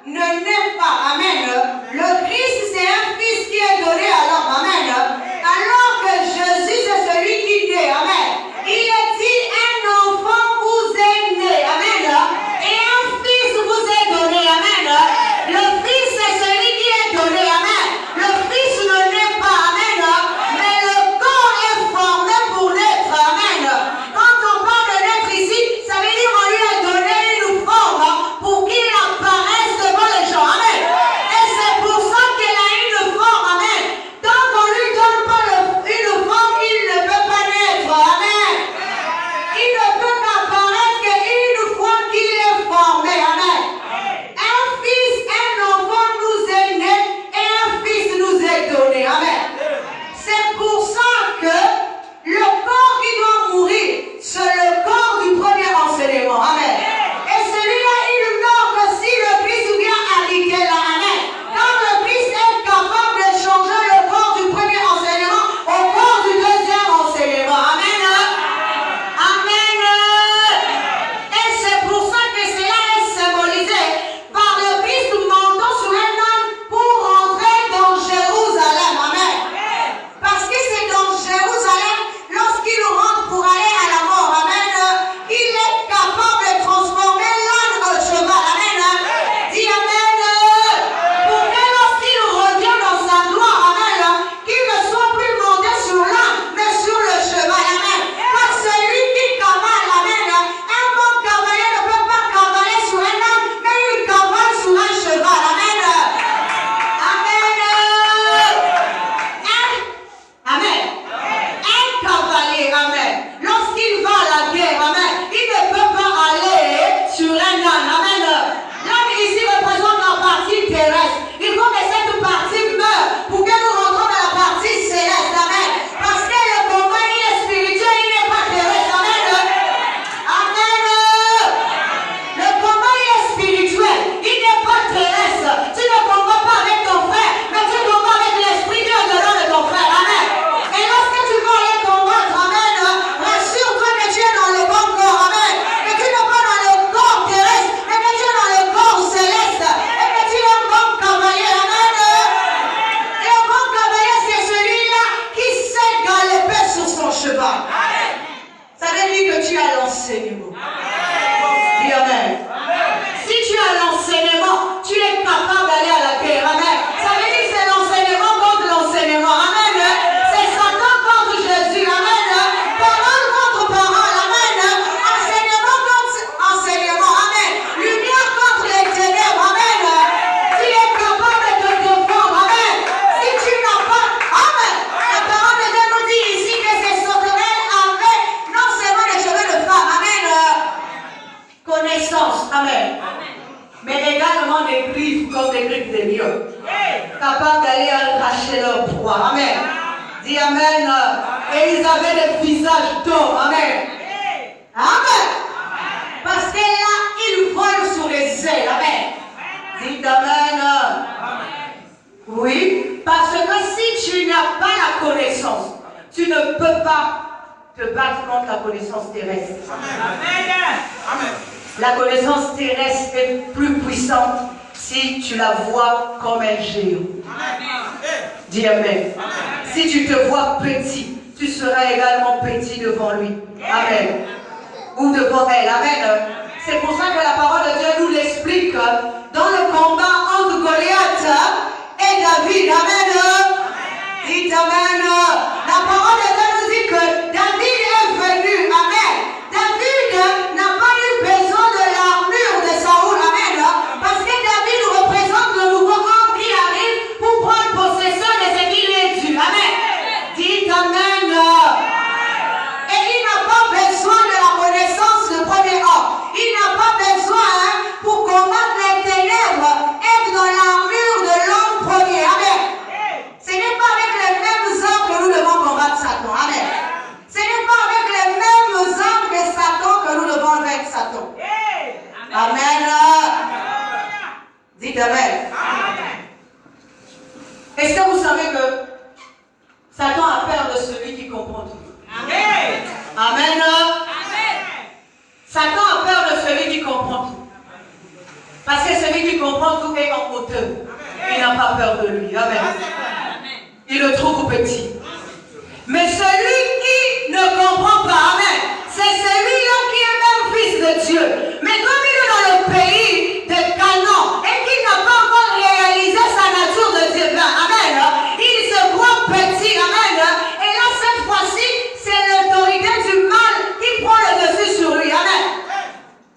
ne naît pas. Amen. Le Christ, c'est un fils qui est donné à l'homme. Amen. Alors que Jésus, c'est celui qui naît. Amen. Il est dit, un enfant vous est né. Amen. Et un fils vous est donné. Amen. Le fils, c'est celui qui est donné. Amen. Le fils ne naît pas. Amen. Mais le corps est formé pour naître. Amen. Quand on parle de naître ici, ça veut dire qu'on lui a donné une forme pour qu'il apparaisse devant les gens. Amen. Et c'est pour ça qu'il a une forme. Amen. Tant qu'on ne lui donne pas une forme, il ne peut pas naître. Amen. Il ne peut qu'apparaître qu'une fois qu'il est formé. Amen. Un fils, un enfant nous est né et un fils nous est donné. Amen. C'est pour ça que le corps qui doit mourir, c'est le corps du premier enseignement. Amen. Et celui-là, il meurt que si le Christ vient habiter là. Amen. Quand le Christ est capable de changer le corps du premier enseignement au corps du deuxième enseignement. Amen. Amen. Et c'est pour ça que cela est symbolisé par le Christ montant sur un âne pour entrer dans Jérusalem. Amen. Parce que c'est dans Jérusalem, lorsqu'il rentre pour aller à la mort, amen, il est capable de transformer l'âne en cheval. Amen. Dis amen. Pour que lorsqu'il revient dans sa gloire, amen, qu'il ne soit plus monté sur l'âne, mais sur le cheval. Amen. Car celui qui cavale, amen, un bon cavalier ne peut pas cavaler sur un âne, mais il cavale sur un cheval. Amen. Amen. Amen. Un cavalier, amen, lorsqu'il va à la guerre, amen, il ne peut pas aller sur un âne. Amen. L'âne ici représente la partie terrestre. Il faut que cette partie meure pour que nous rentrons dans la partie céleste. Amen. Parce que le combat, il est spirituel, il n'est pas terrestre. Amen. Amen. Le combat, il est spirituel, il n'est pas terrestre. Tu ne combats pas avec ton frère, mais tu combats avec l'esprit qui est au-dedans de ton frère. Amen. Et lorsque tu vas aller combattre, amen, rassure-toi que tu es dans le bon corps. Amen. Que tu n'es pas dans le corps terrestre, mais que tu es dans le corps céleste. Et que tu es un bon cavalier. Amen. Et un bon cavalier, c'est celui-là qui sait galoper sur son cheval. Ça veut dire que tu as l'enseignement. Dis amen. Si tu as l'enseignement, tu es capable d'aller à la guerre. Amen. Ça veut dire que c'est l'enseignement contre l'enseignement. Amen. C'est Satan contre Jésus. Amen. Parole contre parole. Amen. Enseignement contre enseignement. Amen. Lumière contre les ténèbres. Amen. Tu es capable de te défendre. Amen. Si tu n'as pas. Amen. La parole de Dieu nous dit ici que ces sauterelles avaient non seulement les cheveux de femme. Amen. Connaissance. Amen. Mais également des griffes comme des griffes de lion. Capables d'aller arracher leur proie. Amen. Dis amen. Et ils avaient des visages d'hommes. Amen. Amen. Parce que là, ils volent sur les ailes. Amen. Dis amen. Oui. Parce que si tu n'as pas la connaissance, tu ne peux pas te battre contre la connaissance terrestre. Amen. La connaissance terrestre est plus puissante si tu la vois comme un géant. Dis amen. Si tu te vois petit, tu seras également petit devant lui. Amen. Ou devant elle. Amen. C'est pour ça que la parole de Dieu nous l'explique dans le combat entre Goliath et David. Amen. Dites Amen. La parole de Dieu nous dit que David est venu. Amen. David n'a pas eu besoin de l'armure de Saoul. Amen. Parce que David représente le nouveau homme qui arrive pour prendre possession de ce qu'il est dû. Amen. Dites Amen. Et il n'a pas besoin de la connaissance du premier homme. Il n'a pas besoin pour combattre les ténèbres être dans l'armure de l'homme premier. Amen. Ce n'est pas avec les mêmes armes que nous devons combattre Satan. Amen. Ce n'est pas avec les mêmes armes que Satan que nous devons vaincre Satan. Amen. Dites Amen. Est-ce que vous savez que Satan a peur de celui qui comprend tout? Amen. Amen. Satan a peur de celui qui comprend tout. Parce que celui qui comprend tout est en hauteur. Il n'a pas peur de lui. Amen. Il le trouve petit. Mais celui qui ne comprend pas, amen, c'est celui-là qui est même fils de Dieu. Mais comme il est dans le pays de Canaan et qu'il n'a pas encore réalisé sa nature de divin, amen, il se croit petit, amen. Et là, cette fois-ci, c'est l'autorité du mal qui prend le dessus sur lui, amen.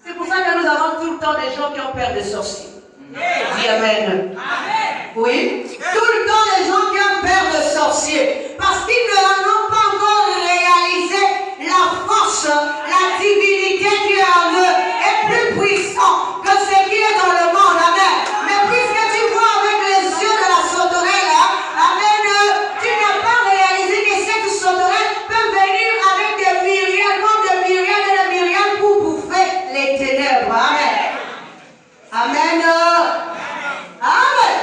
C'est pour ça que nous avons tout le temps des gens qui ont peur des sorciers. Dis amen. Oui. Tout le temps des gens qui ont peur de sorciers. Parce qu'ils n'ont pas encore réalisé la force, la divinité qui est en eux est plus puissant que ce qui est dans le monde. Amen. Mais puisque tu vois avec les yeux de la sauterelle, amen, tu n'as pas réalisé que cette sauterelle peut venir avec des myriades, comme des myriades et des myriades pour bouffer les ténèbres. Amen. Amen. Amen.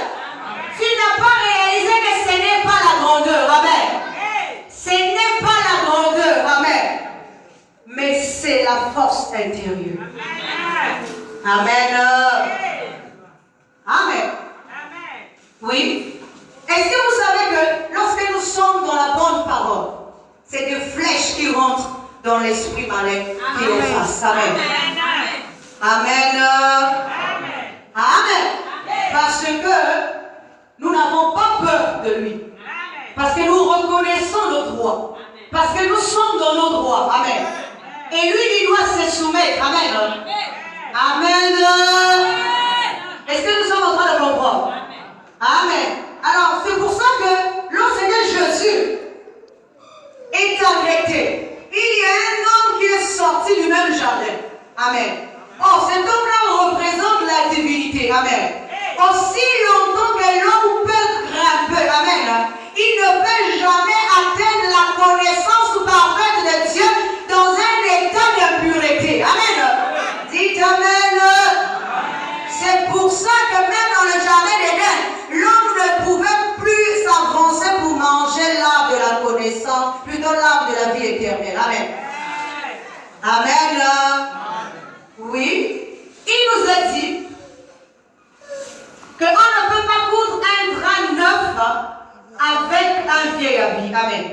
Tu n'as pas réalisé que ce n'est pas la grandeur. Amen. Ce n'est pas la grandeur. Amen. Mais c'est la force intérieure. Amen. Amen. Oui. Est-ce que vous savez que lorsque nous sommes dans la bonne parole, c'est des flèches qui rentrent dans l'esprit malin qui est face. Amen. Amen. Amen. Parce que nous n'avons pas peur de lui. Parce que nous reconnaissons nos droits. Parce que nous sommes dans nos droits. Amen. Et lui, il doit se soumettre. Amen. Amen. Est-ce que nous sommes en train de comprendre? Amen. Alors, c'est pour ça que lorsque Jésus est arrêté, il y a un homme qui est sorti du même jardin. Amen. Oh, cet homme-là représente la divinité. Amen. Aussi longtemps que l'homme peut grimper, amen, il ne peut jamais atteindre la connaissance parfaite de Dieu dans un état de pureté. Amen. Dites amen. C'est pour ça que même dans le jardin d'Éden, l'homme ne pouvait plus s'avancer pour manger l'arbre de la connaissance, plutôt l'arbre de la vie éternelle. Amen. Amen. Oui. Il nous a dit qu'on ne peut pas coudre un drap neuf avec un vieil habit. Amen.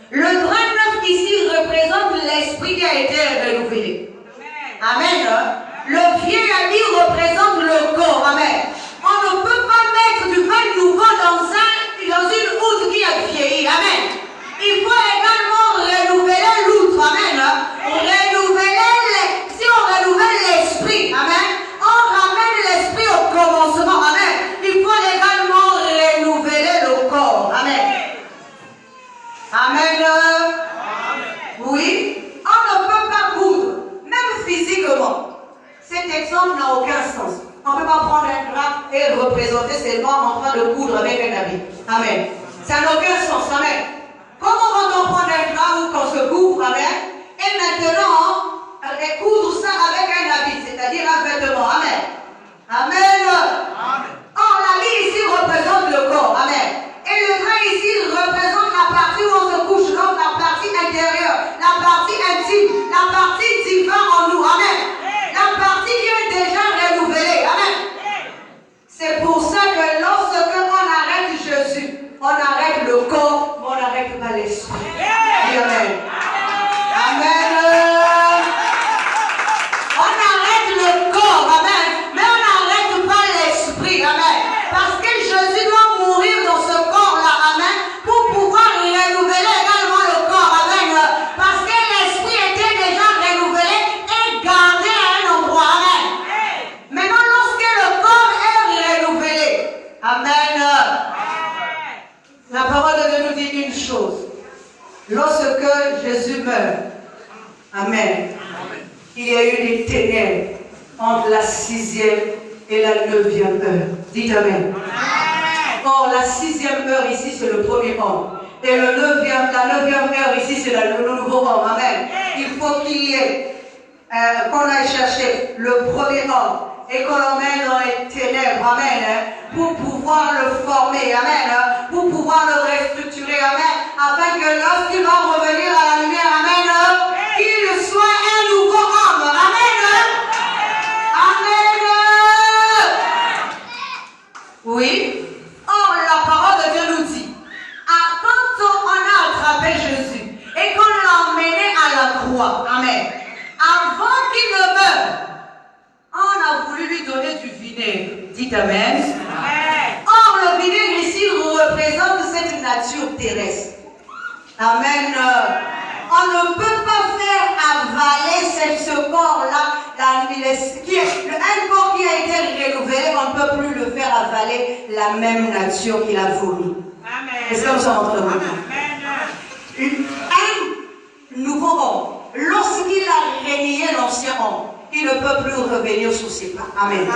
Le drap neuf ici représente l'esprit qui a été renouvelé. Amen. Le vieil habit représente le corps. Amen. On ne peut pas mettre du vin nouveau dans une outre qui a vieilli. Amen. Il faut également renouveler l'outre. Amen. Si on renouvelle l'esprit, amen, on ramène l'esprit au commencement. Amen. Il faut également renouveler le corps. Amen. Amen. Oui. On ne peut pas coudre, même physiquement. Cet exemple n'a aucun sens. On ne peut pas prendre un drap et représenter seulement en train de coudre avec un habit. Amen. Ça n'a aucun sens. Amen. Comment va-t-on prendre un drap ou qu'on se couvre? Amen. Et maintenant, coudre ça avec un habit, c'est-à-dire un vêtement. Amen. Amen. Or, l'habit ici représente le corps. Amen. Et le drap ici représente la partie où on se couche, donc la partie intérieure, la partie intime, la partie divine en nous. Amen. La partie qui est déjà renouvelée. Amen. C'est pour ça que lorsque on arrête Jésus, on arrête le corps, mais on n'arrête pas l'esprit. Amen. Amen. On arrête lorsque Jésus meurt, amen, il y a eu des ténèbres entre la 6e et la 9e heure. Dites amen. Or, la 6e heure ici, c'est le premier homme. Et la 9e heure ici, c'est le nouveau homme. Amen. Il faut qu'il y ait, qu'on aille chercher le premier homme et qu'on l'emmène dans les ténèbres. Amen. Pour pouvoir le former. Amen. Pour pouvoir le restructurer. Amen. Afin que lorsqu'il va revenir à la lumière, amen, qu'il soit un nouveau homme. Amen. Amen. Oui. Or, la parole de Dieu nous dit, quand on a attrapé Jésus et qu'on l'a emmené à la croix, amen, avant qu'il ne meure, on a voulu lui donner du vinaigre. Dites amen. Or, le vinaigre ici représente cette nature terrestre. Amen. On ne peut pas faire avaler ce corps-là, un corps qui a été renouvelé, on ne peut plus le faire avaler la même nature qu'il a vomi. Est-ce que nous sommes en train de voir? Un nouveau homme, lorsqu'il a régné l'ancien homme, il ne peut plus revenir sur ses pas. Amen.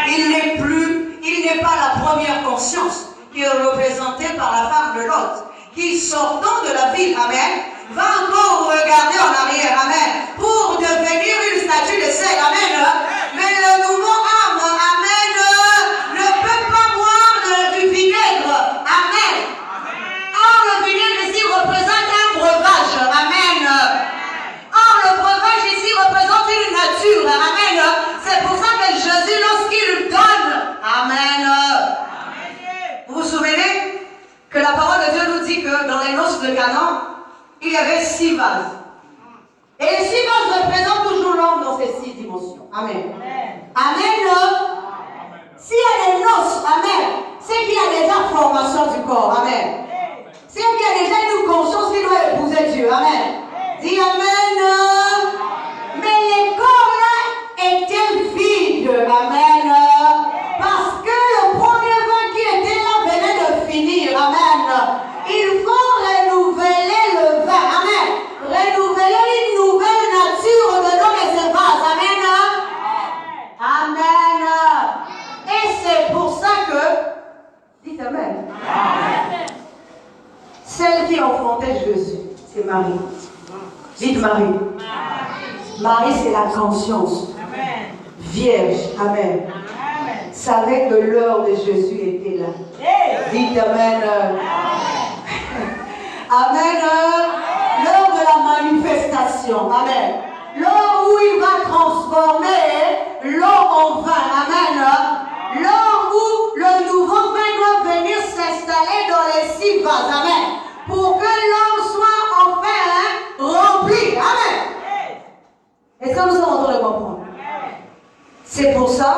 Il n'est pas la première conscience qui est représentée par la femme de Lot, qui sortant de la ville, amen, va encore regarder en arrière, amen, pour devenir une statue de sel, amen. Mais le nouveau homme, amen, ne peut pas boire du vinaigre, amen. Or, le vinaigre ici représente un breuvage, amen. Or, le breuvage ici représente une nature, amen. C'est pour ça que Jésus, lorsqu'il donne, amen. Vous vous souvenez que la parole de Dieu nous dit que dans les noces de Canaan, il y avait 6 vases. Et les 6 vases représentent toujours l'homme dans ces 6 dimensions. Amen. Amen. S'il y a des noces, amen, c'est qu'il y a déjà formation du corps. Amen. C'est qu'il y a déjà une conscience qui doit épouser Dieu. Amen. Dis amen. Mais les corps là étaient vides. Amen. Parce que le premier vin qui était là venait de finir. Amen. Il faut renouveler le vin. Amen. Renouveler une nouvelle nature dedans de ces vases. Amen. Amen. Et c'est pour ça que, dites amen. Celle qui enfantait Jésus, c'est Marie. Dites Marie. Marie, c'est la conscience. Vierge. Amen. Savait que l'heure de Jésus était là. Dites amen. Amen. L'heure de la manifestation. Amen. L'heure où il va transformer l'eau en vin. Amen. L'heure où le nouveau vin doit venir s'installer dans les 6 vases. Amen. Pour que l'homme soit enfin rempli. Amen. Est-ce que nous sommes en train de comprendre? C'est pour ça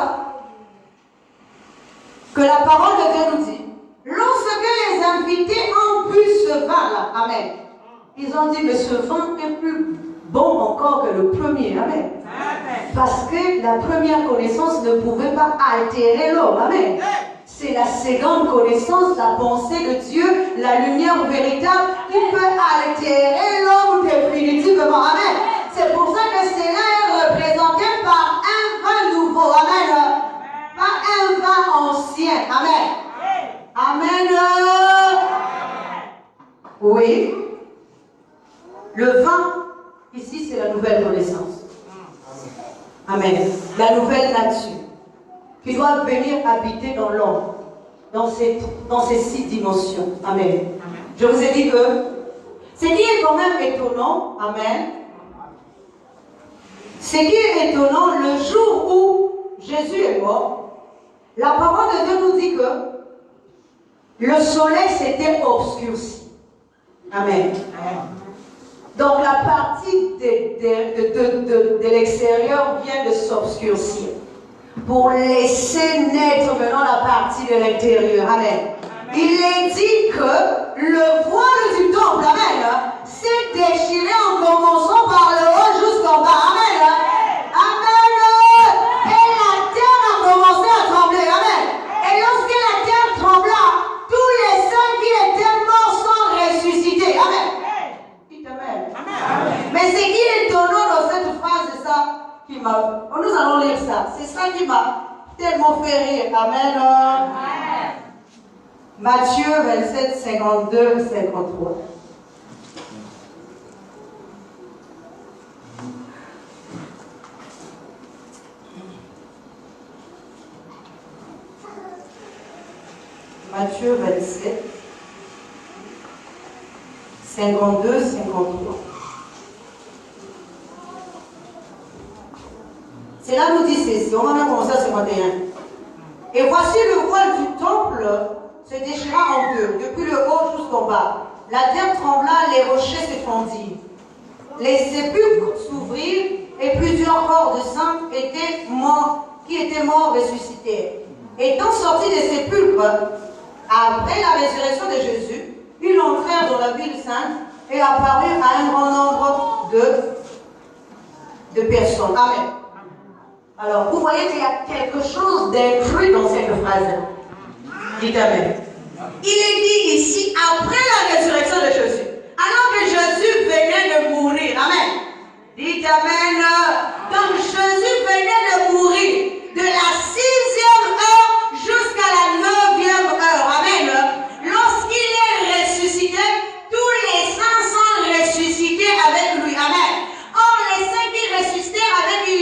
que la parole de Dieu nous dit, lorsque les invités ont bu ce vin-là, amen, ils ont dit, mais ce vin est plus bon encore que le premier, amen. Parce que la première connaissance ne pouvait pas altérer l'homme, amen. C'est la seconde connaissance, la pensée de Dieu, la lumière véritable, qui peut altérer l'homme définitivement, amen. C'est pour ça que cela est représenté par un vin nouveau, amen. Pas un vin ancien, amen. Amen. Oui. Le vin, ici, c'est la nouvelle connaissance. Amen. La nouvelle nature qui doit venir habiter dans l'homme, dans ces 6 dimensions. Amen. Je vous ai dit que ce qui est quand même étonnant, amen, ce qui est étonnant, le jour où Jésus est mort, la parole de Dieu nous dit que le soleil s'était obscurci. Amen. Donc la partie de l'extérieur vient de s'obscurcir pour laisser naître maintenant la partie de l'intérieur. Amen. Il est dit que le voile du temple, amen, s'est déchiré en commençant par le haut jusqu'en bas. Amen. Amen. Et la terre a commencé à trembler. Amen. Et lorsque la terre trembla, tous les saints qui étaient morts sont ressuscités. Amen. peut-être m'ont fait rire. Amen. Matthieu 27, 52, 53. Matthieu 27, 52, 53. C'est là nous dit ceci. On va même commencer à 51. Et voici le voile du temple se déchira en deux, depuis le haut jusqu'en bas. La terre trembla, les rochers se fendirent. Les sépulcres s'ouvrirent et plusieurs corps de saints qui étaient morts ressuscitèrent. Étant sortis des sépulcres, après la résurrection de Jésus, ils entrèrent dans la ville sainte et apparurent à un grand nombre de personnes. Amen. Alors, vous voyez qu'il y a quelque chose d'inclus dans cette phrase. Dites Amen. Il est dit ici, après la résurrection de Jésus, alors que Jésus venait de mourir. Amen. Dites Amen. Donc, Jésus venait de mourir de la 6e heure jusqu'à la 9e heure. Amen. Lorsqu'il est ressuscité, tous les saints sont ressuscités avec lui. Amen. Or, les saints qui ressuscitèrent avec lui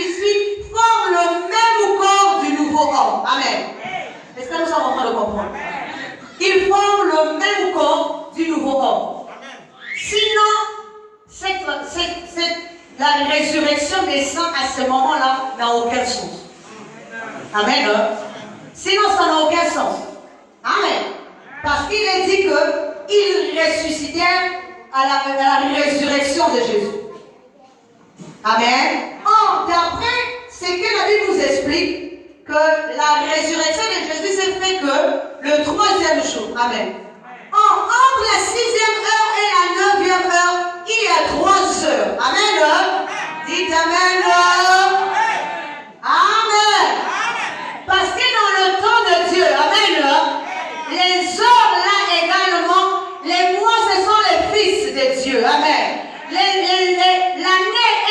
forment le même corps du nouveau homme. Amen. Est-ce que nous sommes en train de comprendre? Ils forment le même corps du nouveau homme. Sinon, la résurrection des saints à ce moment-là n'a aucun sens. Amen. Sinon, ça n'a aucun sens. Amen. Parce qu'il est dit qu'ils ressuscitèrent à la résurrection de Jésus. Amen. Or, d'après ce que la Bible nous explique, que la résurrection de Jésus s'est fait que le 3e jour. Amen. Or, entre la 6e heure et la 9e heure, il y a 3 heures. Amen. Dites Amen. Amen. Parce que dans le temps de Dieu, Amen, les heures là également, les mois ce sont les fils de Dieu. Amen. L'année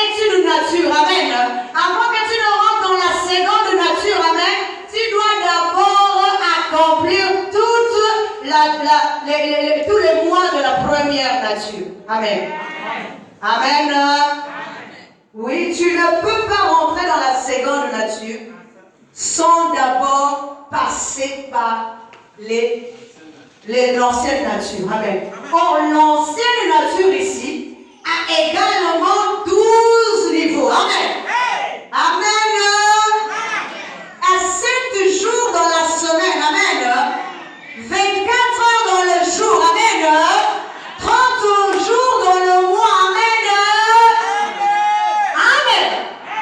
est une nature. Amen. Avant que tu ne rentres dans la seconde nature, Amen, tu dois d'abord accomplir tous les mois de la première nature. Amen. Amen. Oui, tu ne peux pas rentrer dans la seconde nature sans d'abord passer par l'ancienne nature. Amen. Or, l'ancienne nature ici a également 12 niveaux. Amen. Amen. À 7 jours dans la semaine. Amen. 24 heures dans le jour. Amen. 30 jours dans le mois. Amen. Amen.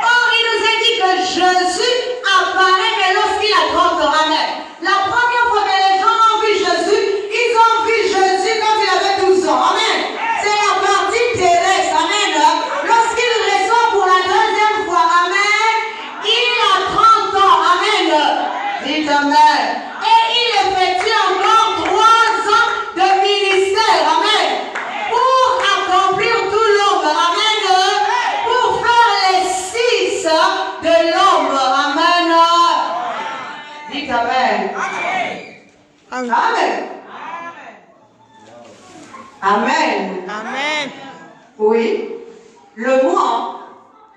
Or, il nous a dit que Jésus apparaît que lorsqu'il a 30 ans. Amen. La première fois que les gens ont vu Jésus, ils ont vu Jésus quand il avait 12 ans. Amen. C'est la partie terrestre. Amen. Lorsqu'il ressort pour la 2e fois. Amen. Il a 30 ans. Amen. Dites Amen. Et il effectue encore 3 ans de ministère. Amen. Pour accomplir tout l'homme. Amen. Pour faire les 6 de l'homme. Amen. Dites Amen. Amen. Amen. Amen. Oui.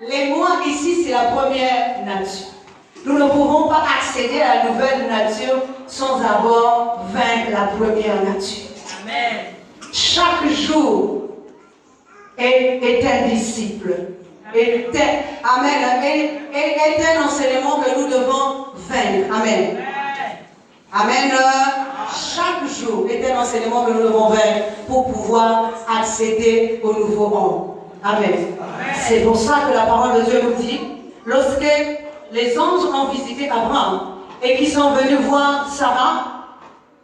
Les mois ici, c'est la première nature. Nous ne pouvons pas accéder à la nouvelle nature sans d'abord vaincre la première nature. Amen. Chaque jour est un disciple. Amen. Est un enseignement que nous devons vaincre. Amen. Amen. Chaque jour est un enseignement que nous devons vaincre pour pouvoir accéder au nouveau homme. Amen. C'est pour ça que la parole de Dieu nous dit, lorsque les anges ont visité Abraham et qu'ils sont venus voir Sarah,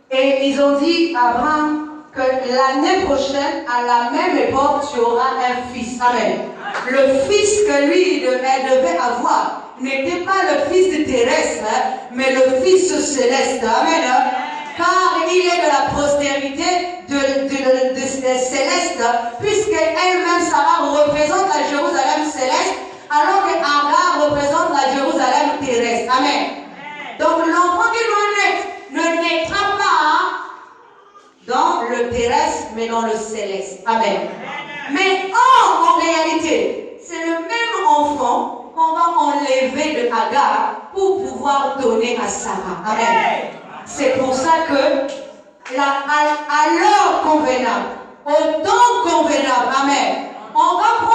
et ils ont dit à Abraham que l'année prochaine, à la même époque, tu auras un fils. Amen. Le fils que lui devait avoir n'était pas le fils terrestre, mais le fils céleste. Amen. Car il est de la postérité de céleste, puisque elle-même, Sarah, représente la Jérusalem céleste, alors que Agar représente la Jérusalem terrestre. Amen. Donc mais dans le céleste. Amen. Mais en réalité, c'est le même enfant qu'on va enlever de Agar pour pouvoir donner à Sarah. Amen. C'est pour ça que à l'heure convenable, au temps convenable, amen, on va prendre